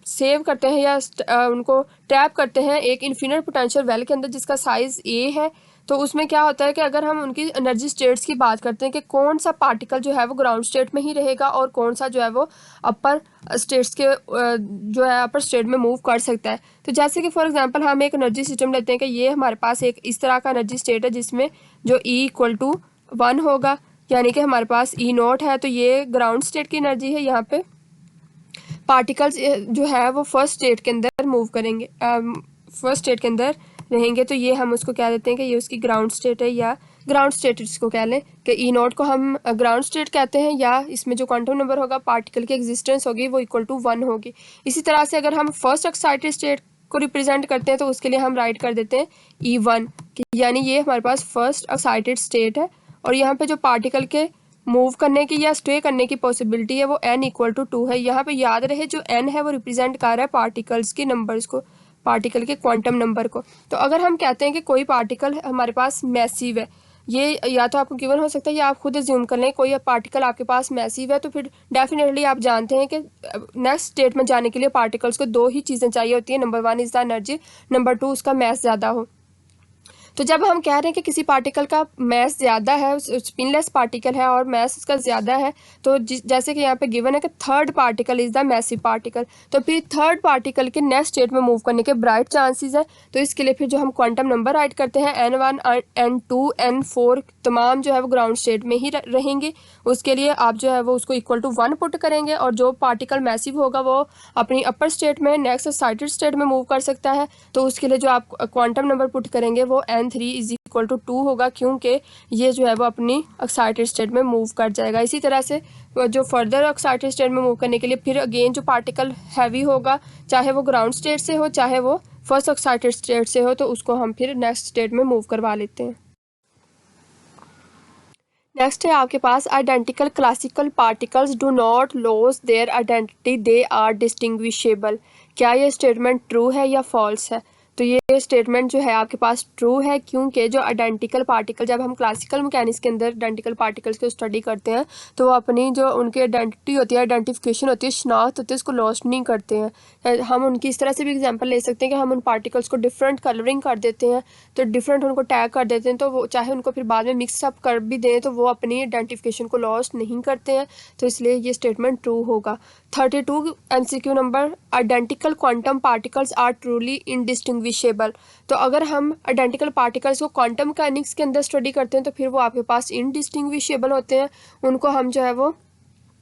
[SPEAKER 1] सेव करते हैं या उनको ट्रैप करते हैं एक इन्फिनिट पोटेंशियल वेल के अंदर जिसका साइज़ a है, तो उसमें क्या होता है कि अगर हम उनकी एनर्जी स्टेट्स की बात करते हैं कि कौन सा पार्टिकल जो है वो ग्राउंड स्टेट में ही रहेगा और कौन सा जो है वो अपर स्टेट्स के जो है अपर स्टेट में मूव कर सकता है। तो जैसे कि फॉर एग्जांपल हम एक एनर्जी सिस्टम लेते हैं कि ये हमारे पास एक इस तरह का एनर्जी स्टेट है जिसमें जो E=1 होगा, यानी कि हमारे पास E0 है, तो ये ग्राउंड स्टेट की एनर्जी है। यहाँ पे पार्टिकल्स जो है वो फर्स्ट स्टेट के अंदर मूव करेंगे, फर्स्ट स्टेट के अंदर रहेंगे, तो ये हम उसको कह देते हैं कि ये उसकी ग्राउंड स्टेट है या ग्राउंड स्टेट इसको कह लें कि E0 को हम ग्राउंड स्टेट कहते हैं, या इसमें जो क्वांटम नंबर होगा पार्टिकल की एग्जिस्टेंस होगी वो =1 होगी। इसी तरह से अगर हम फर्स्ट एक्साइटेड स्टेट को रिप्रेजेंट करते हैं तो उसके लिए हम राइट कर देते हैं E1, यानी ये हमारे पास फर्स्ट एक्साइटेड स्टेट है, और यहाँ पे जो पार्टिकल के मूव करने की या स्टे करने की पॉसिबिलिटी है वो n इक्वल टू 2 है। यहाँ पे याद रहे जो n है वो रिप्रेजेंट कर रहा है पार्टिकल्स के नंबर्स को, पार्टिकल के क्वांटम नंबर को। तो अगर हम कहते हैं कि कोई पार्टिकल हमारे पास मैसिव है, ये या तो आपको गिवन हो सकता है या आप खुद अज्यूम कर लें कोई पार्टिकल आपके पास मैसिव है, तो फिर डेफिनेटली आप जानते हैं कि नेक्स्ट स्टेट में जाने के लिए पार्टिकल्स को दो ही चीज़ें चाहिए होती है। Number 1 is the energy, number 2 उसका मैस ज़्यादा हो। तो जब हम कह रहे हैं कि किसी पार्टिकल का मैस ज़्यादा है, स्पिनलेस पार्टिकल है और मैस उसका ज़्यादा है, तो जैसे कि यहाँ पे गिवन है कि third particle is the massive particle, तो फिर थर्ड पार्टिकल के नेक्स्ट स्टेट में मूव करने के ब्राइट चांसेस है। तो इसके लिए फिर जो हम क्वांटम नंबर राइट करते हैं n1 n2 n4 तमाम जो है वो ग्राउंड स्टेट में ही रहेंगे। उसके लिए आप जो है वो उसको इक्वल टू 1 पुट करेंगे और जो पार्टिकल मैसिव होगा वो अपनी अपर स्टेट में नेक्स्ट एक्साइटेड स्टेट में मूव कर सकता है। तो उसके लिए जो आप क्वांटम नंबर पुट करेंगे वो n3 इज इक्वल टू 2 होगा, क्योंकि ये जो है वो अपनी एक्साइटेड स्टेट में मूव कर जाएगा। इसी तरह से जो फर्दर एक्साइटेड स्टेट में मूव करने के लिए फिर अगेन जो पार्टिकल हैवी होगा, चाहे वो ग्राउंड स्टेट से हो चाहे वो फर्स्ट एक्साइटेड स्टेट से हो, तो उसको हम फिर नेक्स्ट स्टेट में मूव करवा लेते हैं। नेक्स्ट है आपके पास identical classical particles do not lose their identity, they are distinguishable. क्या ये स्टेटमेंट ट्रू है या फॉल्स है? तो ये स्टेटमेंट जो है आपके पास ट्रू है, क्योंकि जो आइडेंटिकल पार्टिकल, जब हम क्लासिकल मैकेनिक्स के अंदर आइडेंटिकल पार्टिकल्स को स्टडी करते हैं तो वो अपनी जो उनकी आइडेंटिटी होती है, आइडेंटिफिकेशन होती है, शनाख्त होती है, उसको लॉस्ट नहीं करते हैं। हम उनकी इस तरह से भी एग्जांपल ले सकते हैं कि हम उन पार्टिकल्स को डिफरेंट कलरिंग कर देते हैं, तो डिफरेंट उनको टैग कर देते हैं, तो वो चाहे उनको फिर बाद में मिक्सअप कर भी दें तो वो अपनी आइडेंटिफिकेशन को लॉस्ट नहीं करते हैं। तो इसलिए ये स्टेटमेंट ट्रू होगा। 32 MCQ number, identical quantum particles are truly indistinguishable. तो अगर हम आइडेंटिकल पार्टिकल्स को क्वांटम मैकेनिक्स के अंदर स्टडी करते हैं तो फिर वो आपके पास इनडिस्टिंग्विशेबल होते हैं, उनको हम जो है वो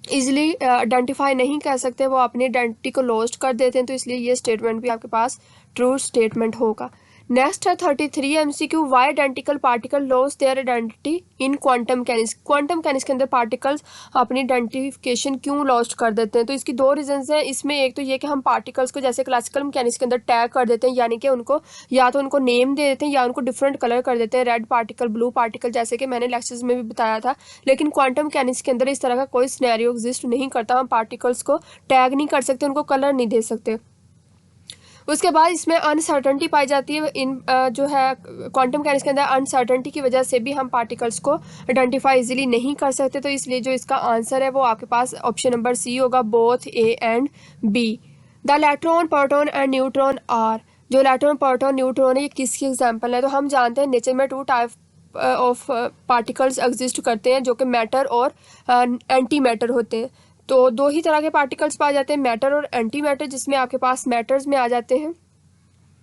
[SPEAKER 1] ईजिली आइडेंटिफाई नहीं कर सकते, वो अपनी आइडेंटिटी को लॉस्ट कर देते हैं। तो इसलिए ये स्टेटमेंट भी आपके पास ट्रू स्टेटमेंट होगा। नेक्स्ट है 33 MCQ, why identical particle loss their identity in quantum mechanics. Quantum mechanics के अंदर पार्टिकल्स अपनी आइडेंटिफिकेशन क्यों लॉस्ट कर देते हैं? तो इसकी दो रीजंस हैं। इसमें एक तो ये कि हम पार्टिकल्स को जैसे क्लासिकल मैकेनिक्स के अंदर टैग कर देते हैं, यानी कि उनको या तो उनको नेम दे देते हैं या उनको डिफरेंट कलर कर देते हैं, रेड पार्टिकल, ब्लू पार्टिकल, जैसे कि मैंने लेक्चर्स में भी बताया था। लेकिन क्वांटम मैकेनिक्स के अंदर इस तरह का कोई सिनेरियो एग्जिस्ट नहीं करता, हम पार्टिकल्स को टैग नहीं कर सकते, उनको कलर नहीं दे सकते। उसके बाद इसमें अनसर्टनिटी पाई जाती है। इन जो है क्वांटम मैकेनिक्स के अंदर अनसर्टनिटी की वजह से भी हम पार्टिकल्स को आइडेंटिफाई इजीली नहीं कर सकते। तो इसलिए जो इसका आंसर है वो आपके पास ऑप्शन नंबर सी होगा, both A and B. The electron, proton and neutron are. जो इलेक्ट्रॉन, प्रोटॉन, न्यूट्रॉन है, ये किसकी एग्जाम्पल है? तो हम जानते हैं नेचर में 2 टाइप ऑफ पार्टिकल्स एग्जिस्ट करते हैं, जो कि मैटर और एंटी मैटर होते हैं। तो दो ही तरह के पार्टिकल्स पाए जाते हैं, मैटर और एंटी मैटर, जिसमें आपके पास मैटर्स में आ जाते हैं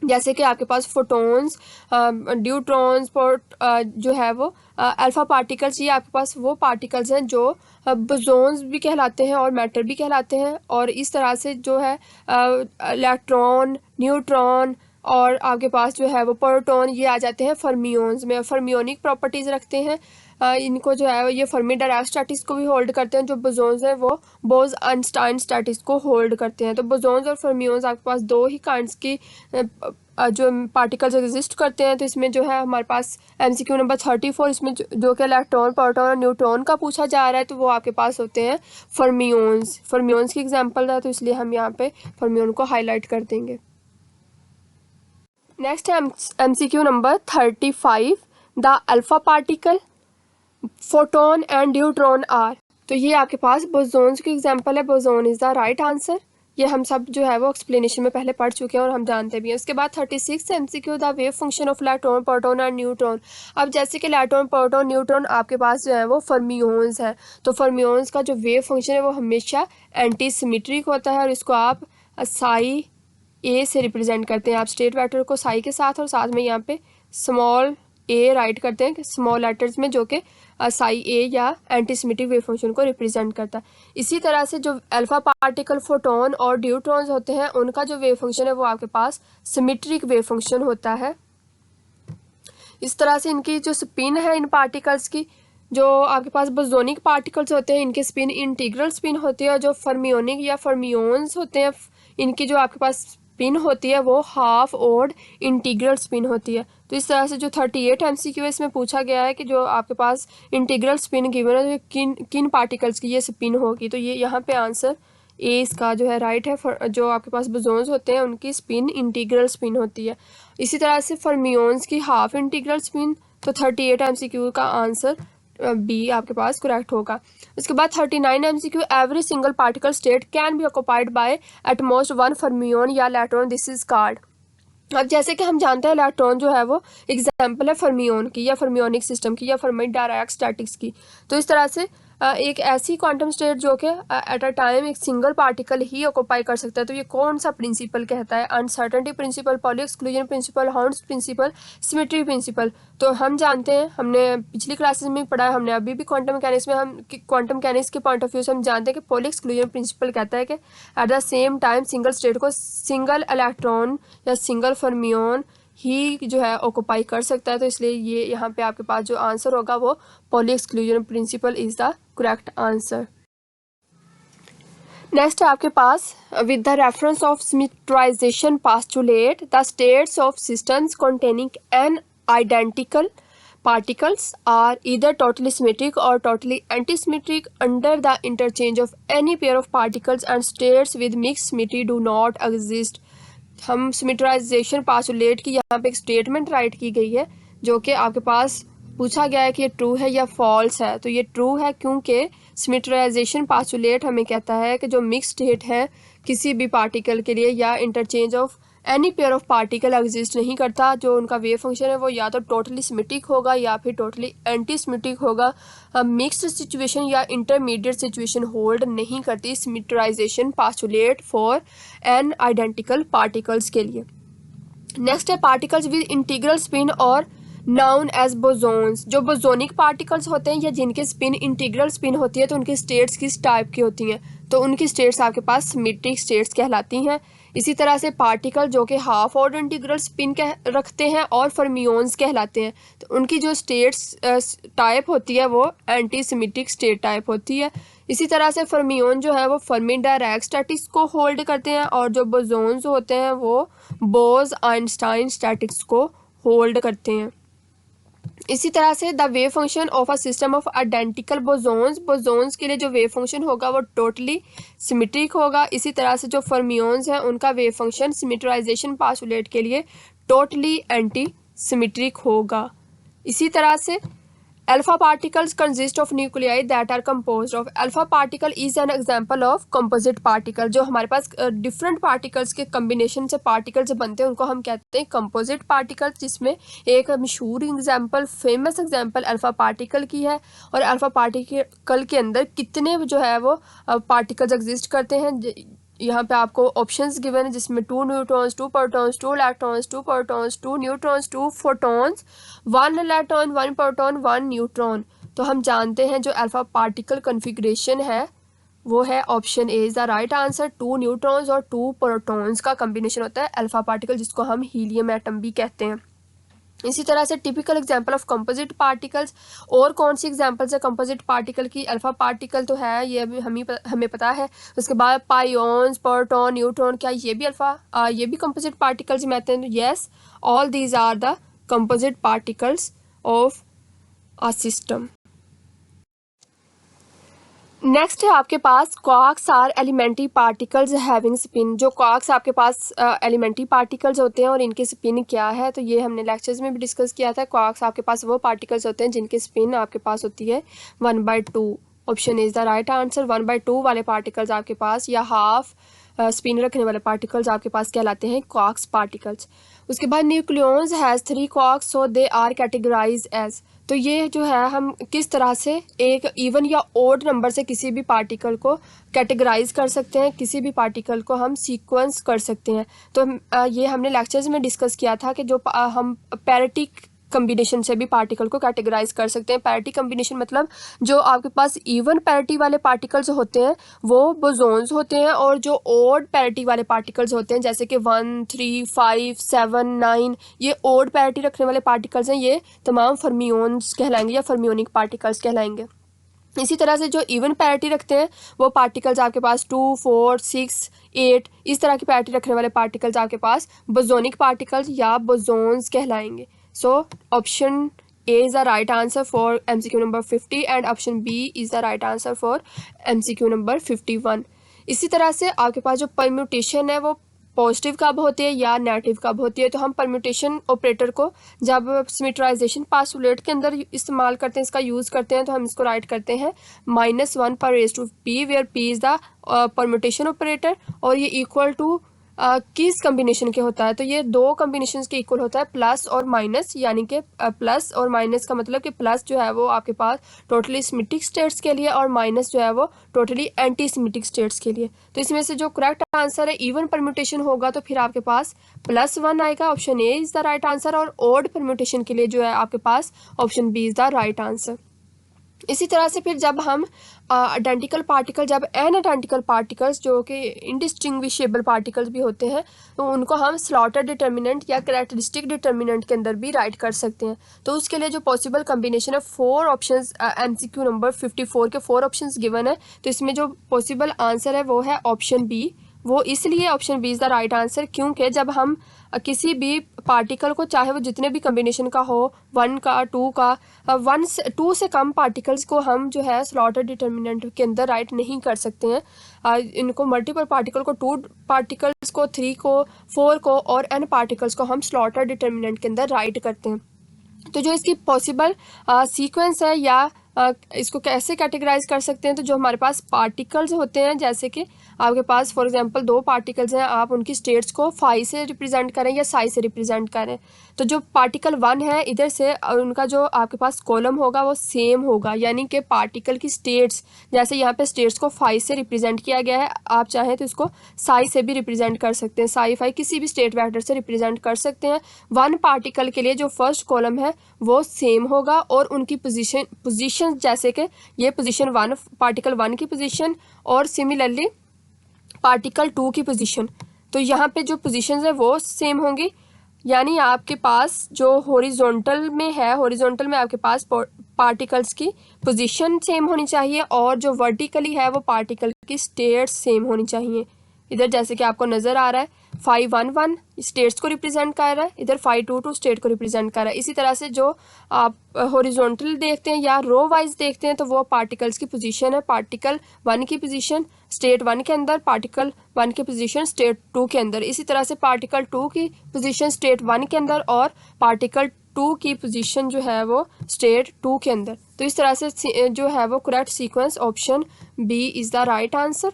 [SPEAKER 1] जैसे कि आपके पास फोटॉन्स, न्यूट्रॉन्स, जो है वो अल्फा पार्टिकल्स। ये आपके पास वो पार्टिकल्स हैं जो बोसॉन्स भी कहलाते हैं और मैटर भी कहलाते हैं। और इस तरह से जो है इलेक्ट्रॉन, न्यूट्रॉन और आपके पास जो है वो प्रोटॉन, ये आ जाते हैं फर्मियोन्स में, फर्मियोनिक प्रॉपर्टीज़ रखते हैं। इनको जो है ये फर्मी डायराक स्टैटिस को भी होल्ड करते हैं। जो बोसॉन्स हैं वो बोस-आइंस्टाइन स्टैटिस को होल्ड करते हैं। तो बोसॉन्स और फर्मियोन्स आपके पास दो ही काइंड्स की जो पार्टिकल्स एग्जिस्ट करते हैं। तो इसमें जो है हमारे पास MCQ नंबर 34, इसमें जो कि इलेक्ट्रॉन, प्रोटॉन और न्यूट्रॉन का पूछा जा रहा है, तो वो आपके पास होते हैं फर्मियोन्स। फर्मियोन्स की एग्जाम्पल है, तो इसलिए हम यहाँ पे फर्मियोन को हाईलाइट कर देंगे। नेक्स्ट है MCQ number 35, the alpha particle, photon and neutron are. तो ये आपके पास बोसॉन्स की एग्जांपल है। Boson is the right answer. ये हम सब जो है वो एक्सप्लेनेशन में पहले पढ़ चुके हैं और हम जानते भी हैं। उसके बाद 36 MCQ, the wave function of electron, proton and neutron. अब जैसे कि इलेक्ट्रॉन, प्रोटॉन, न्यूट्रॉन आपके पास जो है वो फर्मियोन्स हैं, तो फर्मियोन्स का जो वेव फंक्शन है वो हमेशा एंटी सिमेट्रिक होता है और इसको आप साई ए से रिप्रेजेंट करते हैं। आप स्टेट वेक्टर को साई के साथ और साथ में यहाँ पे स्मॉल ए राइट करते हैं स्मॉल लेटर्स में, जो कि साई ए या एंटीसिमेट्रिक वेव फंक्शन को रिप्रेजेंट करता है। इसी तरह से जो अल्फा पार्टिकल, फोटॉन और न्यूट्रॉन्स होते हैं, उनका जो वेव फंक्शन है वो आपके पास सिमेट्रिक वेव फंक्शन होता है। इस तरह से इनकी जो स्पिन है इन पार्टिकल्स की, जो आपके पास बोसोनिक पार्टिकल्स होते हैं इनके स्पिन इंटीग्रल स्पिन होती है, और जो फर्मियोनिक या फर्मियोन्स होते हैं इनकी जो आपके पास स्पिन होती है वो हाफ ओड इंटीग्रल स्पिन होती है। तो इस तरह से जो 38 MCQ है इसमें पूछा गया है कि जो आपके पास इंटीग्रल स्पिन गिवन है तो किन किन पार्टिकल्स की ये स्पिन होगी। तो ये यहाँ पे आंसर ए इसका जो है राइट है। जो आपके पास बोसोन्स होते हैं उनकी स्पिन इंटीग्रल स्पिन होती है। इसी तरह से फर्मियोन्स की हाफ इंटीग्रल स्पिन, तो 38 MCQ का आंसर बी आपके पास करेक्ट होगा। उसके बाद 39 MCQ, every single particle state can be occupied by at most one fermion या इलेक्ट्रॉन, दिस इज कॉल्ड। अब जैसे कि हम जानते हैं इलेक्ट्रॉन जो है वो एग्जाम्पल है फर्मियोन की या फर्मियोनिक सिस्टम की या फर्मी डायरेक्ट स्टैटिक्स की। तो इस तरह से एक ऐसी क्वांटम स्टेट जो कि एट अ टाइम एक सिंगल पार्टिकल ही ऑक्युपाई कर सकता है। तो ये कौन सा प्रिंसिपल कहता है? Uncertainty principle, Pauli exclusion principle, Horn's principle, symmetry principle. तो हम जानते हैं, हमने पिछली क्लासेस में पढ़ा है, हमने अभी भी क्वांटम मैकेनिक्स में हम क्वांटम मैकेनिक्स के पॉइंट ऑफ व्यू से हम जानते हैं कि पॉली एक्सक्लूजन प्रिंसिपल कहता है कि at the same time single state को सिंगल इलेक्ट्रॉन या सिंगल फर्मियोन ही जो है ऑक्युपाई कर सकता है। तो इसलिए ये यहाँ पे आपके पास जो आंसर होगा वो Pauli exclusion principle is the correct answer. Next है आपके पास, with the reference of symmetrization postulate the states of systems containing N identical particles are either totally symmetric or totally antisymmetric under the interchange of any pair of particles, and states with mixed symmetry do not exist। हम सिमेट्राइजेशन पास्टुलेट की यहाँ पे एक स्टेटमेंट राइट की गई है जो कि आपके पास पूछा गया है कि ये ट्रू है या फॉल्स है। तो ये ट्रू है क्योंकि सिमेट्राइजेशन पास्टुलेट हमें कहता है कि जो मिक्स स्टेट है किसी भी पार्टिकल के लिए या interchange of any pair of particle exist नहीं करता। जो उनका वेव फंक्शन है वो या तो टोटली सिमेट्रिक होगा या फिर टोटली एंटी सिमेट्रिक होगा। मिक्स्ड सिचुएशन या इंटरमीडिएट सिचुएशन होल्ड नहीं करती symmetrization postulate for N identical particles के लिए। नेक्स्ट है पार्टिकल्स विद इंटीग्रल स्पिन और नाउन एज बोसोन्स। जो बोसोनिक पार्टिकल्स होते हैं या जिनके स्पिन इंटीग्रल स्पिन होती है तो उनकी स्टेट्स किस टाइप की होती हैं? तो उनकी स्टेट्स आपके पास सिमेट्रिक स्टेट्स कहलाती हैं। इसी तरह से पार्टिकल जो कि हाफ ऑर्डर इंटीग्रल स्पिन रखते हैं और फर्मियोन्स कहलाते हैं। तो उनकी जो स्टेट्स टाइप होती है वो एंटी सिमेट्रिक स्टेट टाइप होती है। इसी तरह से फर्मियोन जो है वो फर्मी डायरेक्ट स्टैटिक्स को होल्ड करते हैं और जो बोसोन्स होते हैं वो बोस आइंस्टाइन स्टैटिक्स को होल्ड करते हैं। इसी तरह से the wave function of a system of identical bosons के लिए जो वेव फंक्शन होगा वो टोटली सिमेट्रिक होगा। इसी तरह से जो फर्मियोन्स हैं उनका वेव फंक्शन सिमेट्राइजेशन पास्टुलेट के लिए टोटली एंटी सिमेट्रिक होगा। इसी तरह से alpha particles consist of nuclei that are composed of. Alpha particle is an example of composite particle. जो हमारे पास डिफरेंट पार्टिकल्स के कम्बिनेशन से पार्टिकल्स बनते हैं उनको हम कहते हैं कंपोजिट पार्टिकल्स, जिसमें एक मशहूर example, famous example alpha particle की है। और अल्फा पार्टिकल के अंदर कितने जो है वो पार्टिकल्स एग्जिस्ट करते हैं, यहाँ पे आपको ऑप्शंस गिवन है जिसमें 2 neutrons, 2 protons, 2 electrons, 2 protons, 2 neutrons, 2 photons, 1 electron, 1 proton, 1 neutron. तो हम जानते हैं जो अल्फा पार्टिकल कन्फिग्रेशन है वो है option A is the right answer. 2 neutrons और 2 प्रोटॉन्स का कम्बिनेशन होता है अल्फा पार्टिकल, जिसको हम हीलियम एटम भी कहते हैं। इसी तरह से typical example of composite particles, और कौन सी एग्जांपल्स है कंपोजिट पार्टिकल की? अल्फा पार्टिकल तो है, ये भी हमें पता है। उसके बाद पाइऑन्स, प्रोटॉन, न्यूट्रॉन, क्या ये भी कंपोजिट पार्टिकल्स में आते हैं? Yes, all these are the composite particles of a system. Next है आपके पास quarks are elementary particles having spin. जो क्वार्क्स आपके पास एलिमेंट्री पार्टिकल्स होते हैं और इनकी स्पिन क्या है, तो ये हमने लेक्चर्स में भी डिस्कस किया था। क्वार्क्स आपके पास वो पार्टिकल्स होते हैं जिनकी स्पिन आपके पास होती है 1/2। Option is the right answer. 1/2 वाले पार्टिकल्स आपके पास या हाफ स्पिन रखने वाले पार्टिकल्स आपके पास कहलाते हैं क्वार्क्स पार्टिकल्स। उसके बाद nucleons has 3 quarks so they are categorise as. तो ये जो है हम किस तरह से एक इवन या ओड नंबर से किसी भी पार्टिकल को कैटेगराइज कर सकते हैं, किसी भी पार्टिकल को हम सीक्वेंस कर सकते हैं। तो ये हमने लेक्चर्स में डिस्कस किया था कि जो हम पैरिटी कम्बिनेशन से भी पार्टिकल को कैटेगराइज कर सकते हैं। पैरिटी कम्बिनेशन मतलब जो आपके पास इवन पैरिटी वाले पार्टिकल्स होते हैं वो बोसोन्स होते हैं, और जो ओड पैरिटी वाले पार्टिकल्स होते हैं जैसे कि 1, 3, 5, 7, 9, ये ओड पैरिटी रखने वाले पार्टिकल्स हैं, ये तमाम फर्मियोन्स कहलाएंगे या फर्मियोनिक पार्टिकल्स कहलाएंगे। इसी तरह से जो इवन पैरिटी रखते हैं वो पार्टिकल्स आपके पास 2, 4, 6, 8 इस तरह की पैरिटी रखने वाले पार्टिकल्स आपके पास बोसोनिक पार्टिकल्स या बोसोन्स कहलाएंगे। So option A is the right answer for MCQ number 50 and option B is the right answer for MCQ number 51। इसी तरह से आपके पास जो परम्यूटेशन है वो पॉजिटिव कब होती है या नेगेटिव कब होती है। तो हम परम्यूटेशन ऑपरेटर को जब सिमेट्राइजेशन पास्टुलेट के अंदर इस्तेमाल करते हैं, इसका यूज़ करते हैं, तो हम इसको राइट करते हैं -1 पर raise to p, where p is the permutation operator, और ये इक्वल टू किस कम्बिनेशन के होता है। तो ये दो कम्बिनेशन के इक्वल होता है, प्लस और माइनस, यानी कि प्लस और माइनस का मतलब कि प्लस जो है वो आपके पास टोटली सिमेट्रिक स्टेट्स के लिए और माइनस जो है वो टोटली एंटी सिमेट्रिक स्टेट्स के लिए। तो इसमें से जो करेक्ट आंसर है इवन परम्यूटेशन होगा तो फिर आपके पास +1 आएगा, option A is the right answer, और ऑड परम्यूटेशन के लिए जो है आपके पास option B is the right answer. इसी तरह से फिर जब हम आइडेंटिकल पार्टिकल, जब अनआइडेंटिकल पार्टिकल्स जो कि इंडिस्टिंग्विशेबल पार्टिकल्स भी होते हैं, तो उनको हम स्लॉटर डिटर्मिनेंट या कैरेक्टरिस्टिक डिटर्मिनेंट के अंदर भी राइट कर सकते हैं। तो उसके लिए जो पॉसिबल कम्बिनेशन है 4 ऑप्शंस, MCQ नंबर 54 के 4 ऑप्शंस गिवन है। तो इसमें जो पॉसिबल आंसर है वो है ऑप्शन बी। वो इसलिए option B is the right answer क्योंकि जब हम किसी भी पार्टिकल को, चाहे वो जितने भी कम्बिनेशन का हो, 1 का, 2 का, 2 से कम पार्टिकल्स को हम जो है स्लॉटर डिटर्मिनेंट के अंदर राइट नहीं कर सकते हैं। इनको मल्टीपल पार्टिकल को, 2 पार्टिकल्स को, 3 को, 4 को और n पार्टिकल्स को हम स्लॉटर डिटर्मिनेंट के अंदर राइट करते हैं। तो जो इसकी पॉसिबल सीक्वेंस है या इसको कैसे कैटेगराइज कर सकते हैं, तो जो हमारे पास पार्टिकल्स होते हैं, जैसे कि आपके पास फॉर एग्जांपल 2 पार्टिकल्स हैं, आप उनकी स्टेट्स को फाई से रिप्रेजेंट करें या साई से रिप्रेजेंट करें, तो जो पार्टिकल 1 है इधर से उनका जो आपके पास कॉलम होगा वो सेम होगा, यानी कि पार्टिकल की स्टेट्स, जैसे यहाँ पे स्टेट्स को फाई से रिप्रेजेंट किया गया है, आप चाहें तो इसको साई से भी रिप्रेजेंट कर सकते हैं, साई फाई किसी भी स्टेट वेक्टर से रिप्रेजेंट कर सकते हैं। 1 पार्टिकल के लिए जो फर्स्ट कॉलम है वो सेम होगा और उनकी पोजीशन जैसे कि ये पोजीशन 1 पार्टिकल 1 की पोजीशन और सिमिलरली पार्टिकल 2 की पोजीशन, तो यहाँ पे जो पोजीशंस है वो सेम होंगी। यानी आपके पास जो हॉरिजॉन्टल में है, हॉरिजॉन्टल में आपके पास पार्टिकल्स की पोजीशन सेम होनी चाहिए और जो वर्टिकली है वो पार्टिकल की स्टेट्स सेम होनी चाहिए। इधर जैसे कि आपको नज़र आ रहा है 511 स्टेट्स को रिप्रेजेंट कर रहा है, इधर 522 स्टेट को रिप्रेजेंट कर रहा है। इसी तरह से जो आप हॉरिजॉन्टल देखते हैं या रो वाइज देखते हैं तो वो पार्टिकल्स की पोजीशन है, पार्टिकल 1 की पोजीशन स्टेट 1 के अंदर, पार्टिकल 1 की पोजीशन स्टेट 2 के अंदर, इसी तरह से पार्टिकल 2 की पोजीशन स्टेट 1 के अंदर और पार्टिकल 2 की पोजीशन जो है वो स्टेट 2 के अंदर। तो इस तरह से जो है वो correct sequence option B is the right answer.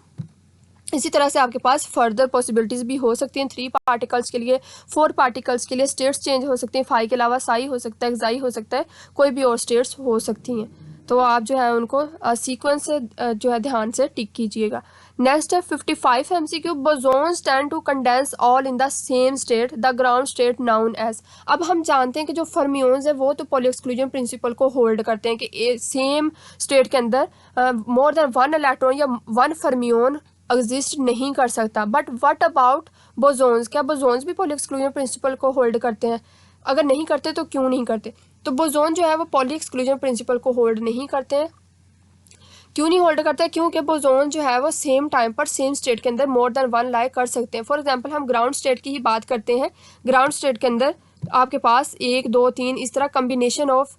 [SPEAKER 1] इसी तरह से आपके पास फर्दर पॉसिबिलिटीज़ भी हो सकती हैं। 3 पार्टिकल्स के लिए, 4 पार्टिकल्स के लिए स्टेट्स चेंज हो सकती हैं, 5 के अलावा साई हो सकता है, एक्साई हो सकता है, कोई भी और स्टेट्स हो सकती हैं। तो आप जो है उनको सीक्वेंस से जो है ध्यान से टिक कीजिएगा। नेक्स्ट है 55 MCQ, bosons tend to condense all in the same state, the ground state known as. अब हम जानते हैं कि जो फर्मियोन्स है वो तो पॉली एक्सक्लूजन प्रिंसिपल को होल्ड करते हैं कि सेम स्टेट के अंदर मोर देन 1 इलेक्ट्रॉन या 1 फर्मियोन एग्जिस्ट नहीं कर सकता। बट व्हाट अबाउट बोसोन्स, क्या बोसोन्स भी पॉली एक्सक्लूजन प्रिंसिपल को होल्ड करते हैं? अगर नहीं करते तो क्यों नहीं करते? तो बोसोन जो है वो पॉली एक्सक्लूजन प्रिंसिपल को होल्ड नहीं करते हैं। क्यों नहीं होल्ड करते हैं? क्योंकि बोसोन जो है वो सेम टाइम पर सेम स्टेट के अंदर मोर देन 1 लाई कर सकते हैं। फॉर एग्जांपल हम ग्राउंड स्टेट की ही बात करते हैं। ग्राउंड स्टेट के अंदर आपके पास 1, 2, 3 इस तरह कम्बिनेशन ऑफ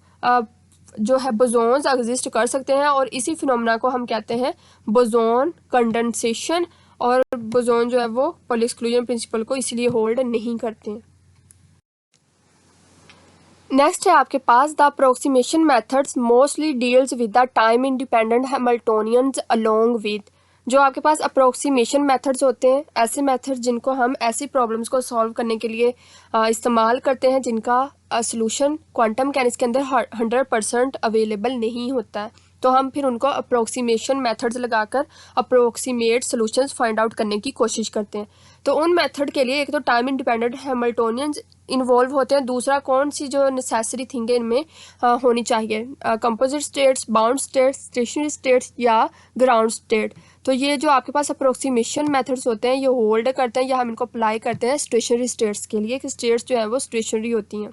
[SPEAKER 1] जो है बोसोन्स एग्जिस्ट कर सकते हैं और इसी फिनोमेना को हम कहते हैं बोसोन कंडेंसेशन। और बोसोन जो है वो पॉली एक्सक्लूजन प्रिंसिपल को इसलिए होल्ड नहीं करते हैं। नेक्स्ट है आपके पास the approximation methods mostly deals with the time independent Hamiltonians along with. जो आपके पास अप्रोक्सीमेशन मेथड्स होते हैं, ऐसे मेथड्स जिनको हम ऐसी प्रॉब्लम्स को सॉल्व करने के लिए इस्तेमाल करते हैं जिनका सॉल्यूशन क्वांटम मैकेनिक्स के अंदर 100% अवेलेबल नहीं होता है, तो हम फिर उनको अप्रोक्सीमेशन मेथड्स लगाकर अप्रोक्सीमेट सॉल्यूशंस फाइंड आउट करने की कोशिश करते हैं। तो उन मेथड के लिए एक तो टाइम इंडिपेंडेंट हैमिल्टोनियंस इन्वॉल्व होते हैं, दूसरा कौन सी जो नेसेसरी थिंग है इनमें होनी चाहिए, composite states, bound states, stationery states या ग्राउंड स्टेट। तो ये जो आपके पास अप्रोक्सीमेशन मेथड्स होते हैं ये होल्ड करते हैं या हम इनको अप्लाई करते हैं स्टेशनरी स्टेट्स के लिए, कि स्टेट्स जो है वो स्टेशनरी होती हैं।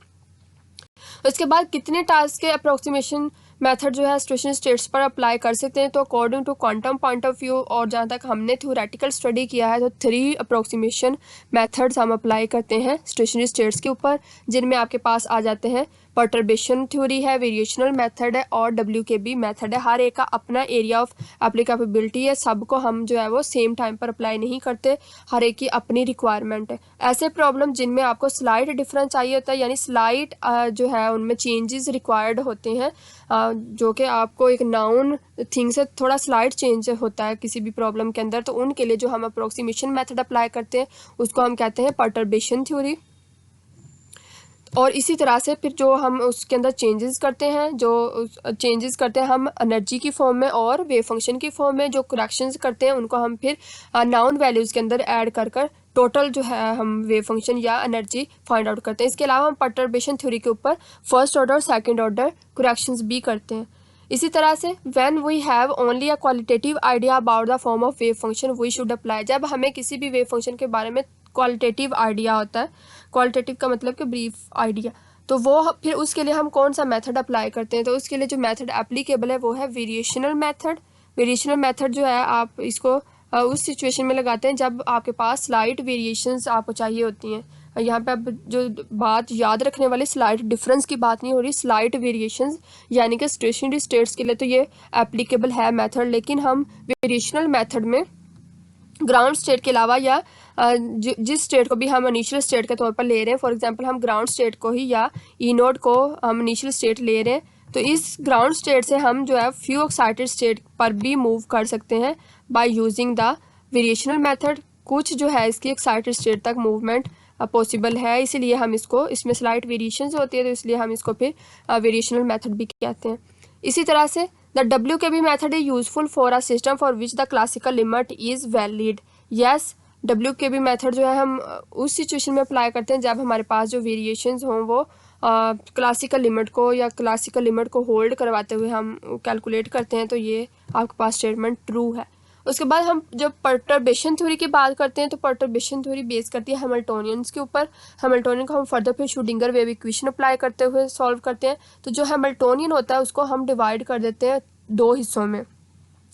[SPEAKER 1] उसके बाद कितने टास्क के अप्रोक्सीमेशन मेथड जो है सिचुएशन स्टेट्स पर अप्लाई कर सकते हैं। तो according to quantum point of view और जहाँ तक हमने थ्योरेटिकल स्टडी किया है, तो 3 अप्रोक्सीमेशन मेथड्स हम अप्लाई करते हैं सिचुएशन स्टेट्स के ऊपर, जिनमें आपके पास आ जाते हैं पर्टर्बेशन थ्योरी है, वेरिएशनल मेथड है और WKB मेथड है। हर एक का अपना एरिया ऑफ एप्लीकेबिलिटी है, सबको हम जो है वो सेम टाइम पर अप्लाई नहीं करते, हर एक की अपनी रिक्वायरमेंट है। ऐसे प्रॉब्लम जिनमें आपको स्लाइड डिफरेंस चाहिए होता है, यानी स्लाइड जो है उनमें चेंजेस रिक्वायर्ड होते हैं, जो कि आपको एक नाउन थिंग से थोड़ा स्लाइड चेंज होता है किसी भी प्रॉब्लम के अंदर, तो उनके लिए जो हम अप्रोक्सीमेशन मेथड अप्लाई करते हैं उसको हम कहते हैं पर्टर्बेशन थ्योरी। और इसी तरह से फिर जो हम उसके अंदर चेंजेस करते हैं, जो चेंजेस करते हैं हम एनर्जी की फॉर्म में और वेव फंक्शन की फॉर्म में, जो करेक्शंस करते हैं उनको हम फिर नाउन वैल्यूज़ के अंदर ऐड कर कर टोटल जो है हम वेव फंक्शन या एनर्जी फाइंड आउट करते हैं। इसके अलावा हम पर्टर्बेशन थ्योरी के ऊपर फर्स्ट ऑर्डर और सेकेंड ऑर्डर करेक्शंस भी करते हैं। इसी तरह से when we have only a qualitative idea about the form of wave function we should apply. जब हमें किसी भी वेव फंक्शन के बारे में क्वालिटेटिव आइडिया होता है, क्वालिटेटिव का मतलब कि ब्रीफ आइडिया, तो वो फिर उसके लिए हम कौन सा मेथड अप्लाई करते हैं। तो उसके लिए जो मेथड एप्लीकेबल है वो है वेरिएशनल मेथड। वेरिएशनल मेथड जो है आप इसको उस सिचुएशन में लगाते हैं जब आपके पास स्लाइट वेरिएशंस आपको चाहिए होती हैं। यहाँ पे अब जो बात याद रखने वाली स्लाइट डिफरेंस की बात नहीं हो रही, स्लाइट वेरिएशंस यानी कि स्टेशनरी स्टेट्स के लिए तो ये एप्लीकेबल है मेथड, लेकिन हम वेरिएशनल मेथड में ग्राउंड स्टेट के अलावा या जिस स्टेट को भी हम इनिशियल स्टेट के तौर पर ले रहे हैं, फॉर एग्जांपल हम ग्राउंड स्टेट को ही या ई नोड को हम इनिशियल स्टेट ले रहे हैं, तो इस ग्राउंड स्टेट से हम जो है फ्यू एक्साइटेड स्टेट पर भी मूव कर सकते हैं by using the variational method. कुछ जो है इसकी एक्साइटेड स्टेट तक मूवमेंट पॉसिबल है, इसीलिए हम इसको, इसमें स्लाइट वेरिएशंस होती है तो इसलिए हम इसको फिर वेरिएशनल मेथड भी कहते हैं। इसी तरह से the WKB method is useful for a system for which the classical limit is valid. Yes, WKB method जो है हम उस सिचुएशन में अप्लाई करते हैं जब हमारे पास जो वेरिएशंस हों वो क्लासिकल लिमिट को या क्लासिकल लिमिट को होल्ड करवाते हुए हम कैलकुलेट करते हैं, तो ये आपके पास स्टेटमेंट ट्रू है। उसके बाद हम जब पर्टर्बेशन थ्योरी की बात करते हैं तो पर्टर्बेशन थ्योरी बेस करती है हैमिल्टोनियंस के ऊपर। हैमिल्टोनियन को हम फर्दर फिर श्रोडिंगर वेव इक्वेशन अप्लाई करते हुए सॉल्व करते हैं। तो जो हैमिल्टोनियन होता है उसको हम डिवाइड कर देते हैं 2 हिस्सों में।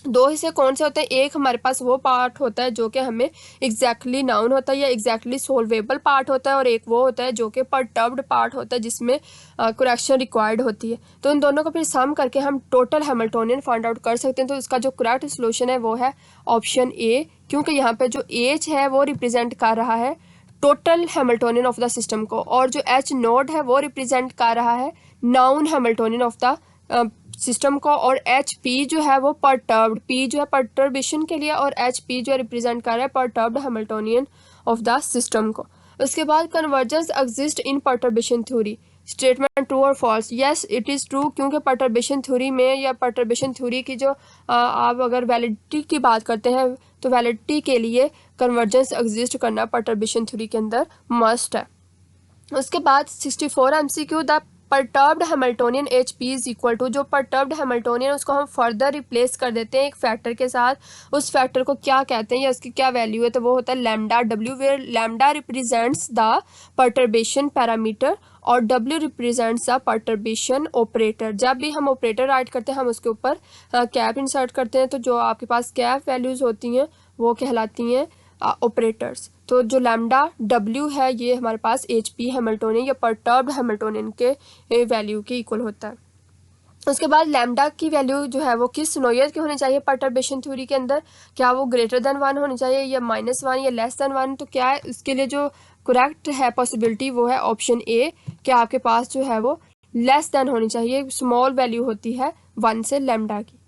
[SPEAKER 1] 2 हिस्से कौन से होते हैं, एक हमारे पास वो पार्ट होता है जो कि हमें एग्जैक्टली नाउन होता है या एग्जैक्टली सोल्वेबल पार्ट होता है, और एक वो होता है जो कि परटर्ब्ड पार्ट होता है जिसमें करेक्शन रिक्वायर्ड होती है। तो इन दोनों को फिर सम करके हम टोटल हैमिल्टोनियन फाइंड आउट कर सकते हैं। तो इसका जो करेक्ट सोल्यूशन है वो है ऑप्शन ए, क्योंकि यहाँ पे जो एच है वो रिप्रेजेंट कर रहा है total Hamiltonian of the system को, और जो एच नोड है वो रिप्रेजेंट कर रहा है noun Hamiltonian of the system को, और एच पी जो है वो परटर्ब्ड, पी जो है पर्टर्बेशन के लिए और एच पी जो है रिप्रेजेंट कर रहा है perturbed Hamiltonian of the system को। उसके बाद convergence exist in perturbation theory, statement true और false. Yes it is true, क्योंकि पर्टर्बेशन थ्योरी में या पर्टर्बेशन थ्योरी की जो आप अगर वैलिडिटी की बात करते हैं तो वैलिडिटी के लिए कन्वर्जेंस एग्जिस्ट करना पर्टर्बेशन थ्योरी के अंदर मस्ट है। उसके बाद 64 MCQ, the perturbed Hamiltonian HP is equal to, जो परटर्ब्ड हैमिल्टोनियन उसको हम फर्दर रिप्लेस कर देते हैं एक फैक्टर के साथ, उस फैक्टर को क्या कहते हैं या उसकी क्या वैल्यू है, तो वो होता है lambda W, where lambda represents the perturbation parameter और W represents the perturbation operator. जब भी हम ऑपरेटर राइट करते हैं हम उसके ऊपर कैप इंसर्ट करते हैं, तो जो आपके पास कैप वैल्यूज़ होती हैं वो कहलाती हैं ऑपरेटर्स। तो जो लैम्डा W है ये हमारे पास HP हैमिल्टोनियन या परटर्ब्ड हैमिल्टोनियन के वैल्यू के इक्वल होता है। उसके बाद लैम्डा की वैल्यू जो है वो किस नोयत की होनी चाहिए पर्टर्बेशन थ्योरी के अंदर, क्या वो ग्रेटर देन 1 होनी चाहिए या -1 या लेस देन 1। तो क्या है इसके लिए जो करेक्ट है पॉसिबिलिटी वो है ऑप्शन ए, कि आपके पास जो है वो लेस देन होनी चाहिए, स्मॉल वैल्यू होती है 1 से लैम्डा की।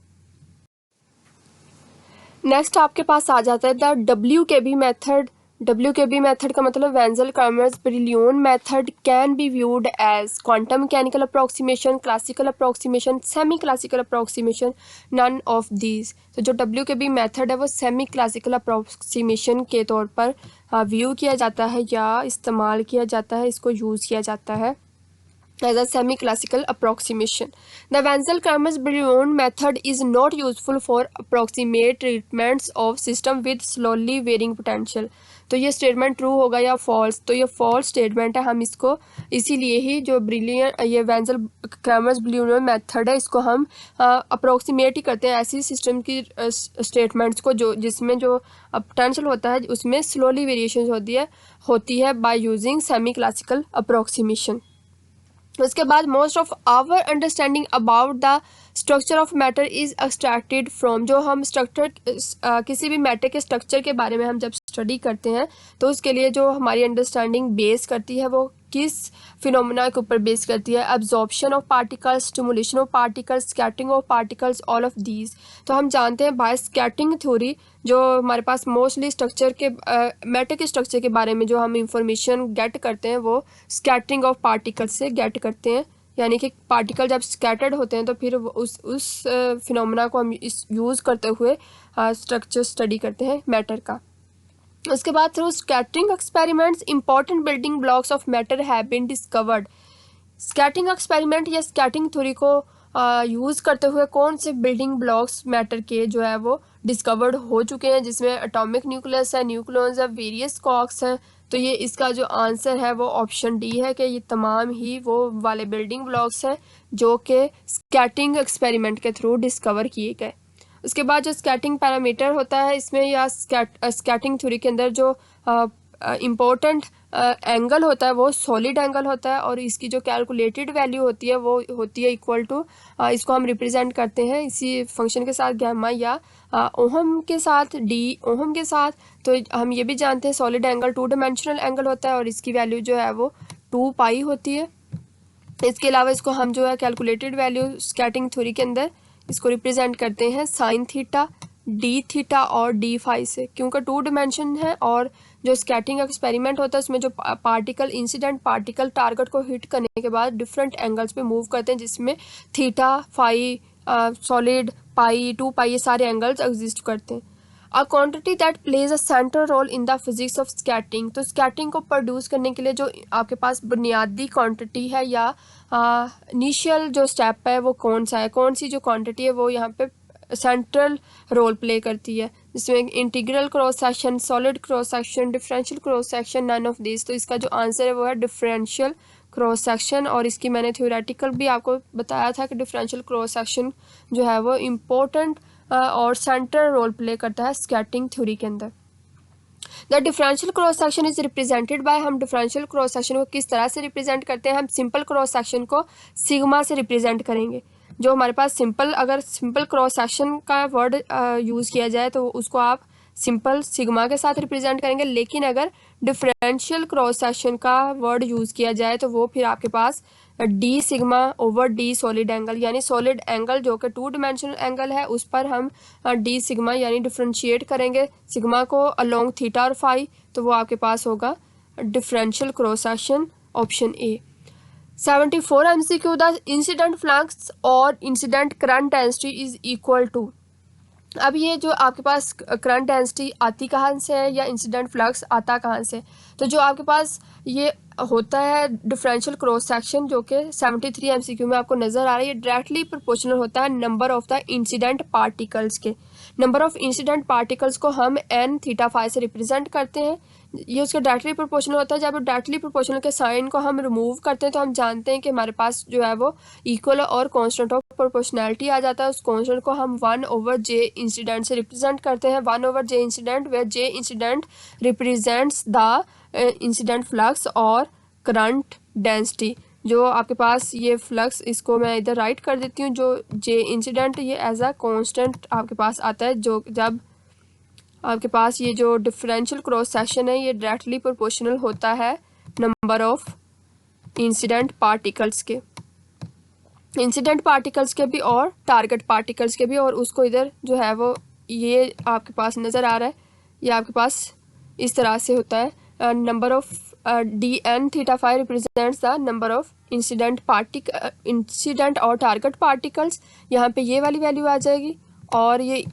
[SPEAKER 1] नेक्स्ट आपके पास आ जाता है the WKB method. WKB method का मतलब Wentzel Kramers Brillouin method can be viewed as quantum mechanical approximation, classical approximation, semi classical approximation, none of these. तो जो WKB मेथड है वो सेमी क्लासिकल अप्रोक्सीमेशन के तौर पर व्यू किया जाता है या इस्तेमाल किया जाता है, इसको यूज़ किया जाता है as a semi-classical approximation. The Wenzel-Kramers-Brion method is not useful for approximate treatments of system with slowly varying potential. तो ये स्टेटमेंट ट्रू होगा या फॉल्स, तो ये फॉल्स स्टेटमेंट है। हम इसको इसीलिए ही जो ब्रिलियंट ये वेंजल क्रैमर्स ब्लूनर मेथड है इसको हम अप्रोक्सीमेट ही करते हैं ऐसी सिस्टम की स्टेटमेंट्स को जो जिसमें जो पोटेंशियल होता है उसमें स्लोली वेरिएशन होती है by using semi classical approximation. उसके बाद most of our understanding about the structure of matter is extracted from, जो हम स्ट्रक्चर किसी भी मैटर के स्ट्रक्चर के बारे में हम जब स्टडी करते हैं तो उसके लिए जो हमारी अंडरस्टैंडिंग बेस करती है वो किस फिनोमेना के ऊपर बेस करती है, absorption of particles, stimulation of particles, scattering of particles, all of these. तो हम जानते हैं बाय स्कैटरिंग थ्योरी जो हमारे पास मोस्टली स्ट्रक्चर के मैटर के स्ट्रक्चर के बारे में जो हम इंफॉर्मेशन गेट करते हैं वो स्कैटरिंग ऑफ पार्टिकल्स से गेट करते हैं, यानी कि पार्टिकल जब स्कैटर्ड होते हैं तो फिर उस फिनोमेना को हम यूज़ करते हुए स्ट्रक्चर स्टडी करते हैं मैटर का। उसके बाद through scattering experiments important building blocks of matter have been discovered. Scattering experiment या स्कैटरिंग थ्योरी को यूज़ करते हुए कौन से बिल्डिंग ब्लॉक्स मैटर के जो है वो डिस्कवर्ड हो चुके हैं, जिसमें एटॉमिक न्यूक्लियस है, न्यूक्लियस है, वेरियस कॉक्स हैं। तो ये इसका जो आंसर है वो ऑप्शन डी है कि ये तमाम ही वो वाले बिल्डिंग ब्लॉक्स हैं जो कि स्कैटरिंग एक्सपेरिमेंट के थ्रू डिस्कवर किए गए। उसके बाद जो स्कैटरिंग पैरामीटर होता है इसमें या स्कैटरिंग थ्योरी के अंदर जो इम्पोर्टेंट एंगल होता है वो सॉलिड एंगल होता है और इसकी जो कैलकुलेटेड वैल्यू होती है वो होती है इक्वल टू, इसको हम रिप्रेजेंट करते हैं इसी फंक्शन के साथ गैमा या ओहम के साथ, डी ओहम के साथ। तो हम ये भी जानते हैं सॉलिड एंगल 2 डायमेंशनल एंगल होता है और इसकी वैल्यू जो है वो 2 पाई होती है। इसके अलावा इसको हम जो है कैलकुलेटेड वैल्यू स्कैटरिंग थ्योरी के अंदर इसको रिप्रेजेंट करते हैं साइन थीटा, डी थीटा और डी फाई से, क्योंकि 2 डायमेंशन है और जो स्कैटरिंग एक्सपेरिमेंट होता है उसमें जो पार्टिकल इंसिडेंट पार्टिकल टारगेट को हिट करने के बाद डिफरेंट एंगल्स पे मूव करते हैं, जिसमें theta, phi, solid, pi, 2 pi ये सारे एंगल्स एग्जिस्ट करते हैं। A quantity that plays a central role in the physics of scattering, तो स्कैटरिंग को प्रोड्यूस करने के लिए जो आपके पास बुनियादी क्वांटिटी है या इनिशियल जो स्टेप है वो कौन सा है, कौन सी जो क्वांटिटी है वो यहाँ पे सेंट्रल रोल प्ले करती है, जिसमें integral cross section, solid cross section, differential cross section, none of this. तो इसका जो आंसर है वो है डिफरेंशियल क्रॉस सेक्शन और इसकी मैंने थ्योरेटिकल भी आपको बताया था कि डिफरेंशियल क्रॉस सेक्शन जो है वो इम्पोर्टेंट और सेंट्रल रोल प्ले करता है स्कैटरिंग थ्योरी के अंदर। The differential cross section is represented bye, हम डिफरेंशियल क्रॉस सेक्शन को किस तरह से रिप्रेजेंट करते हैं, हम सिंपल क्रॉस सेक्शन को सिग्मा से रिप्रेजेंट करेंगे। जो हमारे पास सिंपल, अगर सिंपल क्रॉस सेक्शन का वर्ड यूज़ किया जाए तो उसको आप सिंपल सिग्मा के साथ रिप्रेजेंट करेंगे, लेकिन अगर डिफरेंशियल क्रॉस सेक्शन का वर्ड यूज़ किया जाए तो वो फिर आपके पास D sigma over D solid angle, यानी सॉलिड एंगल जो कि 2 डायमेंशनल एंगल है उस पर हम डी सिग्मा यानी डिफरेंशिएट करेंगे सिग्मा को अलोंग थीटा और फाई, तो वो आपके पास होगा differential cross section, option A. 74 MCQ, the incident flux और incident current density is equal to. अब ये जो आपके पास करंट डेंसिटी आती कहाँ से है या इंसिडेंट फ्लक्स आता कहाँ से, तो जो आपके पास ये होता है डिफरेंशियल क्रॉस सेक्शन जो कि 73 MCQ में आपको नज़र आ रहा है, ये डायरेक्टली प्रोपोर्शनल होता है number of the incident particles के। नंबर ऑफ इंसिडेंट पार्टिकल्स को हम एन थीटा फाई से रिप्रेजेंट करते हैं, ये उसका डायरेक्टली प्रोपोर्शनल होता है। जब डायरेक्टली प्रोपोर्शनल के साइन को हम रिमूव करते हैं तो हम जानते हैं कि हमारे पास जो है वो इक्वल और कांस्टेंट ऑफ प्रोपोर्शनैलिटी आ जाता है। उस कांस्टेंट को हम 1/j इंसिडेंट से रिप्रेजेंट करते हैं, 1/j incident where j incident represents the incident flux और करंट डेंसिटी। जो आपके पास ये फ्लक्स, इसको मैं इधर राइट कर देती हूँ, जो j इंसिडेंट ये एज अ कांस्टेंट आपके पास आता है, जो जब आपके पास ये जो डिफरेंशियल क्रॉस सेक्शन है ये डायरेक्टली प्रोपोर्शनल होता है नंबर ऑफ इंसिडेंट पार्टिकल्स के, इंसिडेंट पार्टिकल्स के भी और टारगेट पार्टिकल्स के भी। और उसको इधर जो है वो ये आपके पास नज़र आ रहा है, ये आपके पास इस तरह से होता है, number of D N theta phi represents the number of incident और टारगेट पार्टिकल्स। यहाँ पे ये वाली वैल्यू आ जाएगी और ये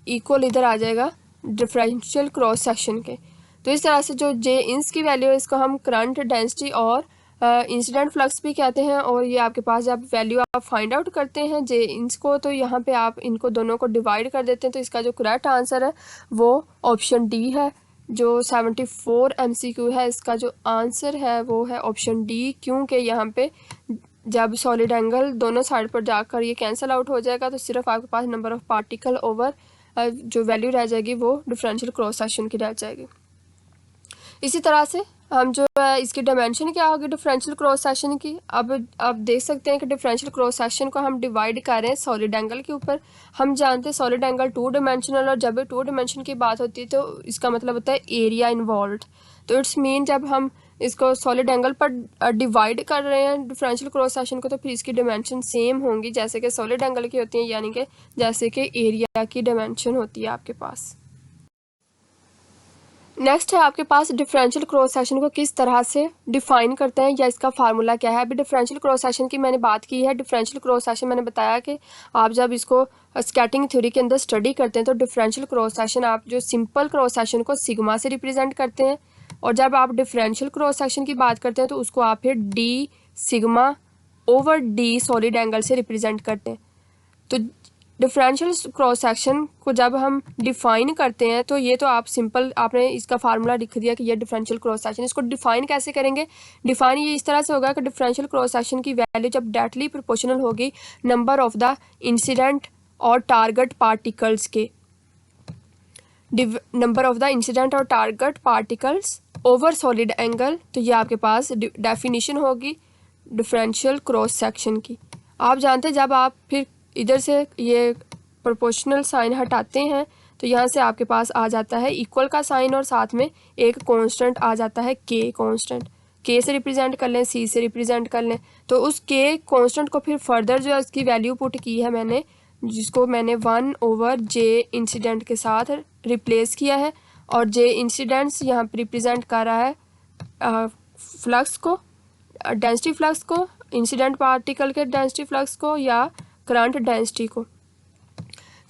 [SPEAKER 1] इक्वल इधर आ जाएगा डिफरेंशियल क्रॉस सेक्शन के। तो इस तरह से जो जे इंस की वैल्यू है इसको हम करंट डेंसिटी और इंसिडेंट फ्लक्स भी कहते हैं। और ये आपके पास जब वैल्यू आप फाइंड आउट करते हैं जे इंस को, तो यहाँ पे आप इनको दोनों को डिवाइड कर देते हैं, तो इसका जो करेक्ट आंसर है वो ऑप्शन डी है, जो 74 MCQ है इसका जो आंसर है वो है ऑप्शन डी, क्योंकि यहाँ पे जब सॉलिड एंगल दोनों साइड पर जाकर ये कैंसिल आउट हो जाएगा तो सिर्फ आपके पास नंबर ऑफ पार्टिकल ओवर जो वैल्यू रह जाएगी वो डिफरेंशियल क्रॉस सेक्शन की रह जाएगी। इसी तरह से हम जो है इसकी डायमेंशन क्या होगी डिफरेंशियल क्रॉस सेक्शन की। अब आप देख सकते हैं कि डिफरेंशियल क्रॉस सेक्शन को हम डिवाइड कर रहे हैं सॉलिड एंगल के ऊपर। हम जानते हैं सॉलिड एंगल 2 डायमेंशनल, और जब भी 2 डायमेंशन की बात होती है तो इसका मतलब होता है एरिया इन्वॉल्व। तो इट्स मीन जब हम इसको सॉलिड एंगल पर डिवाइड कर रहे हैं डिफरेंशियल क्रॉस सेक्शन को, तो फिर इसकी डायमेंशन सेम होंगी जैसे कि सॉलिड एंगल की होती है, यानी कि जैसे कि एरिया की डायमेंशन होती है आपके पास। नेक्स्ट है आपके पास डिफरेंशियल क्रॉस सेक्शन को किस तरह से डिफाइन करते हैं या इसका फार्मूला क्या है। अभी डिफरेंशियल क्रॉस सेक्शन की मैंने बात की है। डिफरेंशियल क्रॉस सेक्शन मैंने बताया कि आप जब इसको स्कैटरिंग थ्योरी के अंदर स्टडी करते हैं तो डिफरेंशियल क्रॉस सेक्शन आप जो सिंपल क्रॉस सेक्शन को सिग्मा से रिप्रेजेंट करते हैं, और जब आप डिफरेंशियल क्रॉस सेक्शन की बात करते हैं तो उसको आप फिर D sigma over D solid angle से रिप्रेजेंट करते हैं। तो डिफरेंशियल क्रॉस सेक्शन को जब हम डिफाइन करते हैं तो ये तो आप सिंपल आपने इसका फार्मूला लिख दिया कि ये डिफरेंशियल क्रॉस सेक्शन। इसको डिफाइन कैसे करेंगे? डिफाइन ये इस तरह से होगा कि डिफरेंशियल क्रॉस सेक्शन की वैल्यू जब डायरेक्टली प्रोपोर्शनल होगी नंबर ऑफ द इंसिडेंट और टारगेट पार्टिकल्स के, नंबर ऑफ द इंसिडेंट और target particles over solid angle. तो ये आपके पास डेफिनेशन होगी डिफरेंशियल क्रॉस सेक्शन की। आप जानते हैं जब आप फिर इधर से ये प्रोपोर्शनल साइन हटाते हैं तो यहाँ से आपके पास आ जाता है इक्वल का साइन, और साथ में एक कांस्टेंट आ जाता है के कांस्टेंट। के से रिप्रेजेंट कर लें, सी से रिप्रेजेंट कर लें, तो उस के कांस्टेंट को फिर फर्दर जो है उसकी वैल्यू पुट की है मैंने, जिसको मैंने 1 ओवर जे इंसिडेंट के साथ रिप्लेस किया है, और जे इंसिडेंट्स यहाँ पर रिप्रेजेंट कर रहा है फ्लक्स को, डेंसिटी फ्लक्स को, इंसिडेंट पार्टिकल के डेंसिटी फ्लक्स को या करंट डेंसिटी को।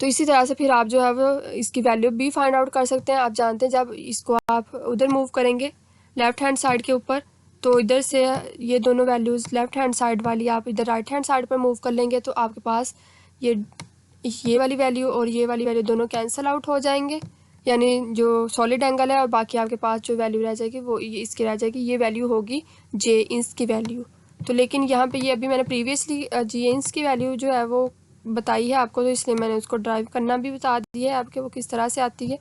[SPEAKER 1] तो इसी तरह से फिर आप जो है वो इसकी वैल्यू भी फाइंड आउट कर सकते हैं। आप जानते हैं जब इसको आप उधर मूव करेंगे लेफ़्ट हैंड साइड के ऊपर, तो इधर से ये दोनों वैल्यूज़ लेफ़्ट हैंड साइड वाली आप इधर राइट हैंड साइड पर मूव कर लेंगे तो आपके पास ये वाली वैल्यू और ये वाली वैल्यू दोनों कैंसिल आउट हो जाएंगे, यानी जो सॉलिड एंगल है और बाकी आपके पास जो वैल्यू रह जाएगी वो इसकी रह जाएगी। ये वैल्यू होगी जे इंस की वैल्यू। तो लेकिन यहाँ पे ये अभी मैंने प्रीवियसली जी इंस की वैल्यू जो है वो बताई है आपको, तो इसलिए मैंने उसको ड्राइव करना भी बता दिया है आपके वो किस तरह से आती है।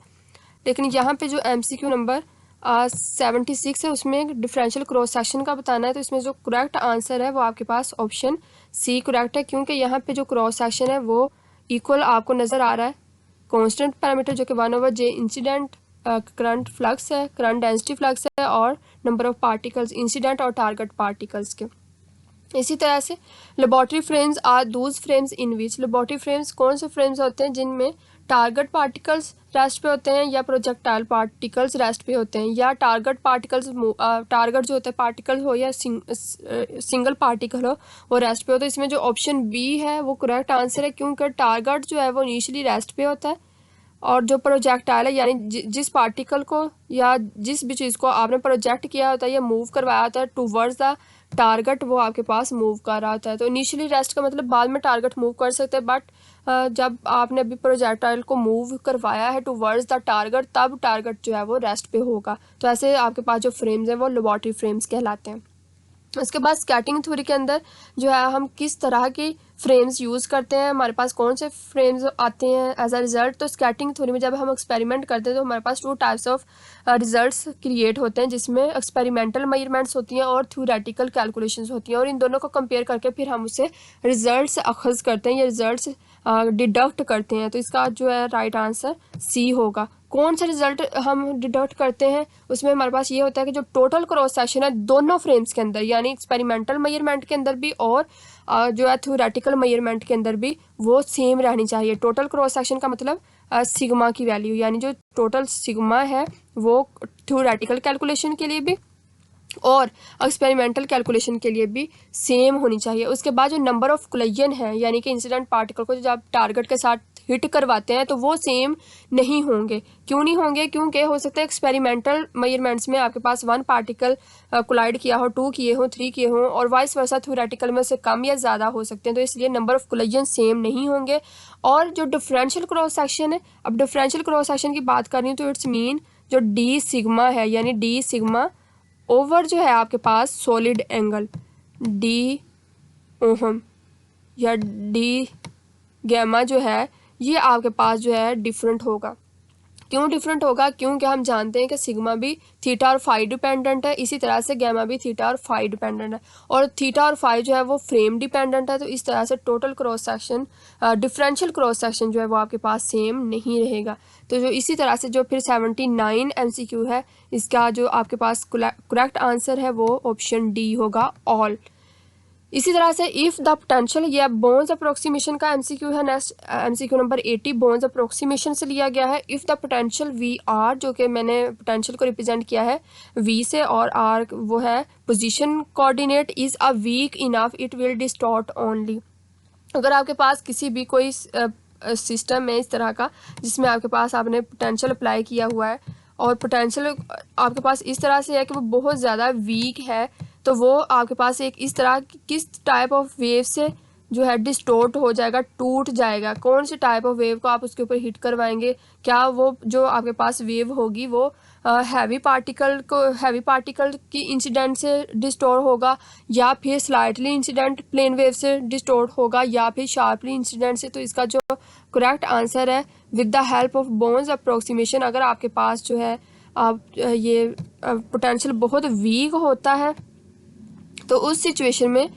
[SPEAKER 1] लेकिन यहाँ पे जो MCQ नंबर 76 है उसमें डिफरेंशियल क्रॉस सेक्शन का बताना है, तो इसमें जो करेक्ट आंसर है वो आपके पास ऑप्शन सी करेक्ट है, क्योंकि यहाँ पे जो क्रॉस सेक्शन है वो इक्वल आपको नज़र आ रहा है। कॉन्स्टेंट पैरामीटर जो कि 1 over J incident current flux है, करंट डेंसिटी फ्लक्स है, और नंबर ऑफ पार्टिकल्स इंसिडेंट और टारगेट पार्टिकल्स के। इसी तरह से laboratory frames are those frames in which, laboratory frames कौन से फ्रेम्स होते हैं जिनमें टारगेट पार्टिकल्स रेस्ट पे होते हैं या प्रोजेक्टाइल पार्टिकल्स रेस्ट पे होते हैं, या टारगेट पार्टिकल्स टारगेट जो होता है पार्टिकल हो या सिंगल पार्टिकल हो वो रेस्ट पे होता है। इसमें जो ऑप्शन बी है वो करेक्ट आंसर है, क्योंकि टारगेट जो है वो इनिशियली रेस्ट पे होता है, और जो प्रोजेक्टाइल है यानी जिस पार्टिकल को या जिस भी चीज़ को आपने प्रोजेक्ट किया होता है या मूव करवाया होता है टूवर्ड्स द टारगेट, वो आपके पास मूव कर रहा होता है। तो इनिशियली रेस्ट का मतलब बाद में टारगेट मूव कर सकते हैं, बट जब आपने अभी प्रोजेक्टाइल को मूव करवाया है टूवर्ड्स द टारगेट तब टारगेट जो है वो रेस्ट पे होगा। तो ऐसे आपके पास जो फ्रेम्स हैं वो लेबोरेटरी फ्रेम्स कहलाते हैं। उसके बाद स्कैटरिंग थ्योरी के अंदर जो है हम किस तरह की फ्रेम्स यूज़ करते हैं, हमारे पास कौन से फ्रेम्स आते हैं एज अ रिज़ल्ट। तो स्कैटरिंग थ्योरी में जब हम एक्सपेरिमेंट करते हैं तो हमारे पास 2 टाइप्स ऑफ रिजल्ट्स क्रिएट होते हैं, जिसमें एक्सपेरिमेंटल मेजरमेंट्स होती हैं और थ्योरेटिकल कैलकुलेशंस होती हैं, और इन दोनों को कंपेयर करके फिर हम उससे रिजल्ट्स अखज़ करते हैं या रिजल्ट्स डिडक्ट करते हैं। तो इसका जो है राइट आंसर सी होगा। कौन सा रिजल्ट हम डिडक्ट करते हैं, उसमें हमारे पास ये होता है कि जो टोटल क्रॉस सेक्शन है दोनों फ्रेम्स के अंदर, यानी एक्सपेरिमेंटल मेजरमेंट के अंदर भी और जो है थ्योरेटिकल मेजरमेंट के अंदर भी वो सेम रहनी चाहिए। टोटल क्रॉस सेक्शन का मतलब सिग्मा की वैल्यू, यानी जो टोटल सिग्मा है वो थ्योरेटिकल कैलकुलेशन के लिए भी और एक्सपेरिमेंटल कैलकुलेशन के लिए भी सेम होनी चाहिए। उसके बाद जो नंबर ऑफ कोलिजन है, यानी कि इंसिडेंट पार्टिकल को जब टारगेट के साथ हिट करवाते हैं तो वो सेम नहीं होंगे। क्यों नहीं होंगे? क्योंकि हो सकता है एक्सपेरिमेंटल मेजरमेंट्स में आपके पास 1 पार्टिकल कोलाइड किया हो, 2 किए हो, 3 किए हों, और वाइस वर्सा थ्योरेटिकल में से कम या ज़्यादा हो सकते हैं, तो इसलिए नंबर ऑफ कोलिजन सेम नहीं होंगे। और जो डिफरेंशियल क्रॉस सेक्शन है, अब डिफरेंशियल क्रॉस सेक्शन की बात कर रही हूँ तो इट्स मीन जो डी सिग्मा है, यानी डी सिग्मा ओवर जो है आपके पास सॉलिड एंगल डी ओहम या डी गैमा जो है, ये आपके पास जो है डिफरेंट होगा। क्यों डिफरेंट होगा? क्योंकि हम जानते हैं कि सिग्मा भी थीटा और फाई डिपेंडेंट है, इसी तरह से गैमा भी थीटा और फाई डिपेंडेंट है, और थीटा और फाई जो है वो फ्रेम डिपेंडेंट है। तो इस तरह से total cross section, differential cross section जो है वो आपके पास सेम नहीं रहेगा। तो जो इसी तरह से जो फिर 79 MCQ है, इसका जो आपके पास करेक्ट आंसर है वो ऑप्शन डी होगा, ऑल। इसी तरह से इफ़ द पोटेंशियल, ये बोन्स अप्रोक्सीमेशन का MCQ है। Next MCQ number 80 bones approximation से लिया गया है। इफ़ द पोटेंशियल VR, जो कि मैंने पोटेंशियल को रिप्रेजेंट किया है V से, और R वो है position coordinate, is a weak enough it will distort only. अगर आपके पास किसी भी कोई सिस्टम है इस तरह का जिसमें आपके पास आपने पोटेंशियल अप्लाई किया हुआ है और पोटेंशियल आपके पास इस तरह से है कि वो बहुत ज़्यादा वीक है, तो वो आपके पास एक इस तरह किस टाइप ऑफ वेव से जो है डिस्टोर्ट हो जाएगा, टूट जाएगा। कौन सी टाइप ऑफ वेव को आप उसके ऊपर हिट करवाएंगे? क्या वो जो आपके पास वेव होगी वो हैवी पार्टिकल की इंसिडेंट से डिस्टोर्ट होगा, या फिर स्लाइटली इंसिडेंट प्लेन वेव से डिस्टोर्ट होगा, या फिर शार्पली इंसिडेंट से? तो इसका जो करेक्ट आंसर है with the help of bones approximation, अगर आपके पास जो है आप ये पोटेंशियल बहुत वीक होता है तो उस सिचुएशन में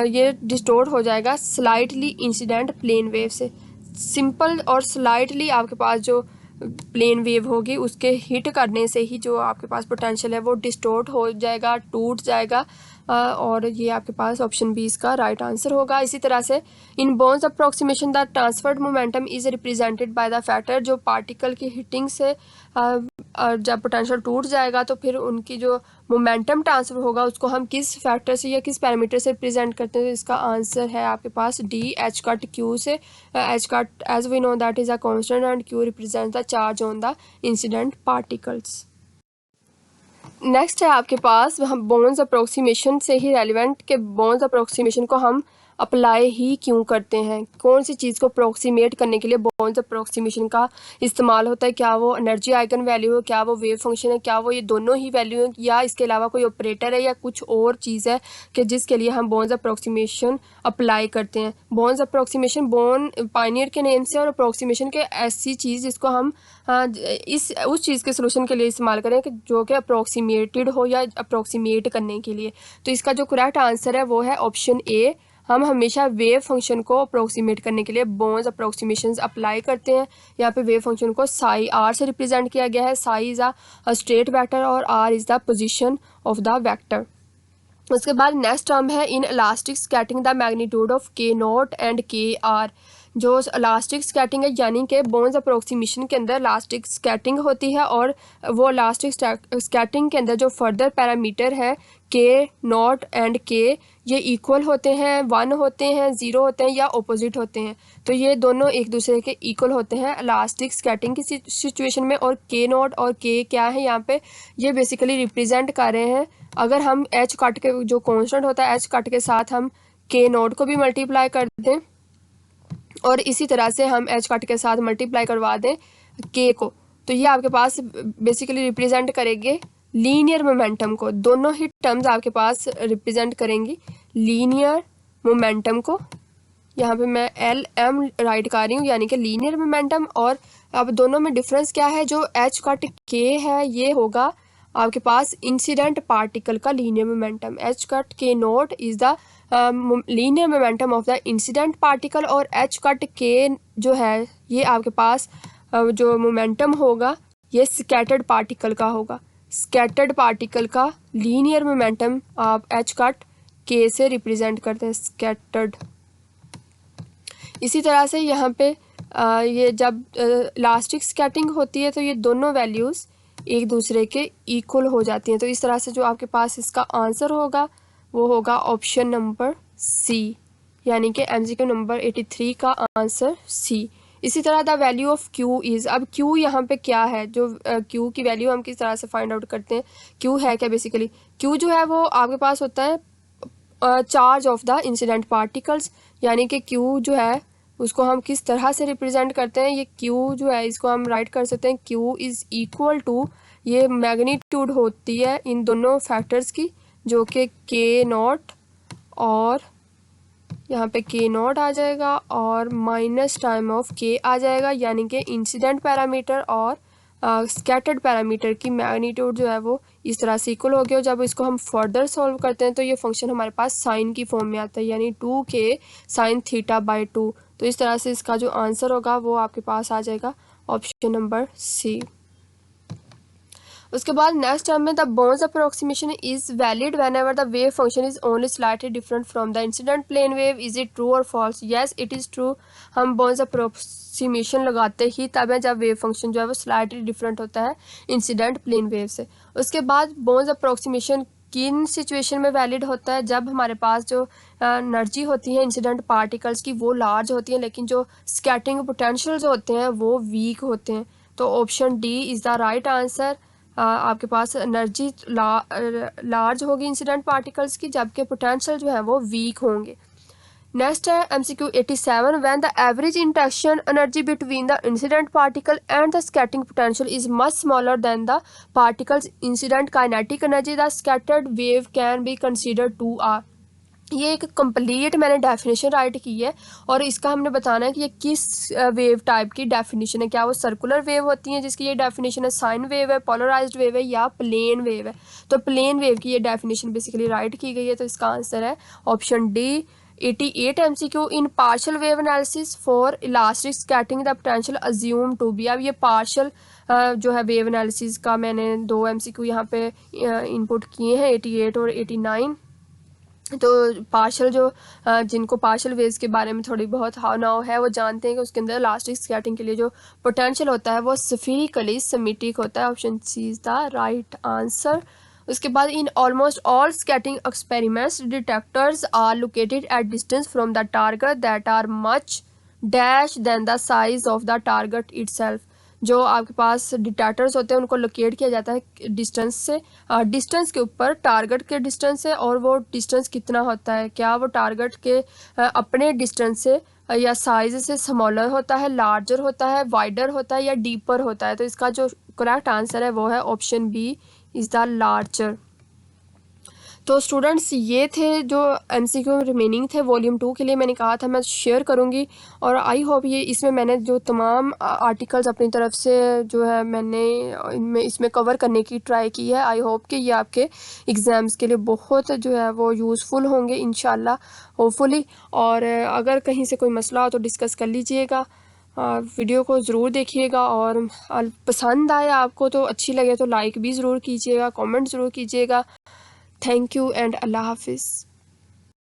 [SPEAKER 1] ये डिस्टोर्ट हो जाएगा स्लाइटली इंसिडेंट प्लेन वेव से। सिंपल और स्लाइटली आपके पास जो प्लेन वेव होगी उसके हिट करने से ही जो आपके पास पोटेंशियल है वो डिस्टोर्ट हो जाएगा, टूट जाएगा, और ये आपके पास ऑप्शन बी इसका राइट आंसर होगा। इसी तरह से in Born's approximation the transferred momentum is represented by the factor, जो पार्टिकल की हिटिंग से जब पोटेंशियल टूट जाएगा तो फिर उनकी जो मोमेंटम ट्रांसफर होगा उसको हम किस फैक्टर से या किस पैरामीटर से रिप्रेजेंट करते हैं? तो इसका आंसर है आपके पास डी, एच कट क्यू से। H cut as we know that is a constant and Q represent the charge on the incident particles. Next है आपके पास हम बोन्स अप्रोक्सीमेशन से ही रेलिवेंट के बोन्स अप्रोक्सीमेशन को हम अप्लाई ही क्यों करते हैं? कौन सी चीज़ को अप्रोक्सीमेट करने के लिए बोन्स अप्रोक्सीमेशन का इस्तेमाल होता है? क्या वो एनर्जी आइगन वैल्यू है, क्या वो वेव फंक्शन है, क्या वो ये दोनों ही वैल्यू है, या इसके अलावा कोई ऑपरेटर है या कुछ और चीज़ है कि जिसके लिए हम बोन्स अप्रोक्सीमेशन अप्लाई करते हैं? बोन्स अप्रोक्सीमेशन बोन पायनियर के नेम से, और अप्रोक्सीमेशन के ऐसी चीज़ जिसको हम उस चीज़ के सोल्यूशन के लिए इस्तेमाल करें कि जो कि अप्रोक्सीमेटेड हो या अप्रोक्सीमेट करने के लिए। तो इसका जो करेक्ट आंसर है वो है ऑप्शन ए। हम हमेशा वेव फंक्शन को अप्रोक्सीमेट करने के लिए बोन्स अप्रोक्सीमेशंस अप्लाई करते हैं। यहाँ पे वेव फंक्शन को साई आर से रिप्रेजेंट किया गया है। Psi is a straight vector और R is the position of the vector. उसके बाद नेक्स्ट टर्म है in elastic scattering the magnitude of K naught and K R. जो इलास्टिक स्कैटरिंग है यानी कि बोन्स अप्रोक्सीमेशन के अंदर इलास्टिक स्कैटरिंग होती है, और वो इलास्टिक स्कैटरिंग के अंदर जो फर्दर पैरामीटर है के नॉट एंड के, ये इक्वल होते हैं, 1 होते हैं, 0 होते हैं, या ऑपोजिट होते हैं। तो ये दोनों एक दूसरे के इक्वल होते हैं इलास्टिक स्कैटरिंग की सिचुएशन में। और के नॉट और के क्या है यहाँ पे, ये बेसिकली रिप्रेजेंट कर रहे हैं, अगर हम एच कट के जो कॉन्स्टेंट होता है एच कट के साथ हम के नॉट को भी मल्टीप्लाई कर दें, और इसी तरह से हम एच कट के साथ मल्टीप्लाई करवा दें के को, तो ये आपके पास बेसिकली रिप्रेजेंट करेंगे लीनियर मोमेंटम को। दोनों ही टर्म्स आपके पास रिप्रेजेंट करेंगी लीनियर मोमेंटम को। यहाँ पे मैं एल एम राइट कर रही हूँ, यानी कि लीनियर मोमेंटम। और अब दोनों में डिफरेंस क्या है? जो एच कट के है ये होगा आपके पास इंसिडेंट पार्टिकल का लीनियर मोमेंटम। एच कट के not is the linear momentum of the incident particle, और एच कट के जो है ये आपके पास जो मोमेंटम होगा ये स्कैटर्ड पार्टिकल का होगा। स्कैटर्ड पार्टिकल का लीनियर मोमेंटम आप एच कट के से रिप्रेजेंट करते हैं, स्कैटर्ड। इसी तरह से यहाँ पे ये जब इलास्टिक स्कैटरिंग होती है तो ये दोनों वैल्यूज़ एक दूसरे के इक्वल हो जाती हैं। तो इस तरह से जो आपके पास इसका आंसर होगा वो होगा ऑप्शन नंबर सी, यानी कि MCQ नंबर 83 का आंसर सी। इसी तरह the value of Q is, अब क्यू यहाँ पे क्या है? जो क्यू की वैल्यू हम किस तरह से फाइंड आउट करते हैं? क्यू है क्या? बेसिकली क्यू जो है वो आपके पास होता है charge of the incident particles, यानी कि क्यू जो है उसको हम किस तरह से रिप्रेजेंट करते हैं? ये क्यू जो है इसको हम राइट कर सकते हैं क्यू इज़ इक्वल टू, ये मैग्नीट्यूड होती है इन दोनों फैक्टर्स की, जो कि के नॉट और यहाँ पे के नॉट आ जाएगा और माइनस टाइम ऑफ के आ जाएगा, यानी कि इंसिडेंट पैरामीटर और स्कैटर्ड पैरामीटर की मैग्नीट्यूड जो है वो इस तरह से इक्वल हो गया। जब इसको हम फर्दर सॉल्व करते हैं तो ये फंक्शन हमारे पास साइन की फॉर्म में आता है, यानी 2k साइन थीटा बाई 2। तो इस तरह से इसका जो आंसर होगा वो आपके पास आ जाएगा ऑप्शन नंबर सी। उसके बाद नेक्स्ट टर्म में the Born's approximation is valid whenever the wave function is only slightly different from the incident plane wave. Is it true और false? Yes it is true. हम बोन्स अप्रोक्सीमेशन लगाते ही तब है जब वेव फंक्शन जो है वो स्लाइटली डिफरेंट होता है इंसिडेंट प्लेन वेव से। उसके बाद बोन्स अप्रोक्सीमेशन किन सिचुएशन में वैलिड होता है? जब हमारे पास जो एनर्जी होती है इंसिडेंट पार्टिकल्स की वो लार्ज होती है, लेकिन जो स्कैटरिंग पोटेंशियल्स होते हैं वो वीक होते हैं। तो option D is the right answer. आपके पास एनर्जी लार्ज होगी इंसिडेंट पार्टिकल्स की, जबकि पोटेंशियल जो है वो वीक होंगे। नेक्स्ट है MCQ 87, when the average interaction energy between the incident particle and the scattering potential is much smaller than the particles incident kinetic energy the scattered wave can be considered to are. ये एक कंप्लीट मैंने डेफिनेशन राइट की है और इसका हमने बताना है कि ये किस वेव टाइप की डेफिनेशन है। क्या वो सर्कुलर वेव होती है जिसकी ये डेफिनेशन है, साइन वेव है, पोलराइज्ड वेव है, या प्लेन वेव है? तो प्लेन वेव की ये डेफिनेशन बेसिकली राइट की गई है, तो इसका आंसर है option D. 88 MCQ in partial wave analysis for elastic scattering the potential assume to be. अब ये पार्शियल जो है वेव एनालिसिस का मैंने 2 MCQ यहाँ पे इनपुट किए हैं, 88 और 89। तो पार्शल जो जिनको पार्शल वेव्स के बारे में थोड़ी बहुत हाव नाव है वो जानते हैं कि उसके अंदर इलास्टिक स्कैटरिंग के लिए जो पोटेंशियल होता है वो स्फीरिकली सिमेट्रिक होता है। Option C is the right answer. उसके बाद in almost all scattering experiments detectors are located at distance from the target that are much dash than the size of the target itself. जो आपके पास डिटेक्टर्स होते हैं उनको लोकेट किया जाता है डिस्टेंस से, डिस्टेंस के ऊपर टारगेट के डिस्टेंस से, और वो डिस्टेंस कितना होता है, क्या वो टारगेट के अपने डिस्टेंस से या साइज से स्मॉलर होता है, लार्जर होता है, वाइडर होता है, या डीपर होता है? तो इसका जो करेक्ट आंसर है वो है option B is the larger. तो स्टूडेंट्स ये थे जो MCQ रिमेनिंग थे वॉल्यूम 2 के लिए। मैंने कहा था मैं शेयर करूंगी और आई होप ये इसमें मैंने जो तमाम आर्टिकल्स अपनी तरफ से जो है मैंने इसमें कवर करने की ट्राई की है। आई होप कि ये आपके एग्ज़ाम्स के लिए बहुत जो है वो यूज़फुल होंगे इंशाल्लाह, होपफुली। और अगर कहीं से कोई मसला हो तो डिस्कस कर लीजिएगा। वीडियो को ज़रूर देखिएगा और पसंद आए आपको तो अच्छी लगे तो लाइक भी ज़रूर कीजिएगा, कमेंट ज़रूर कीजिएगा। थैंक यू एंड अल्लाह हाफिज़।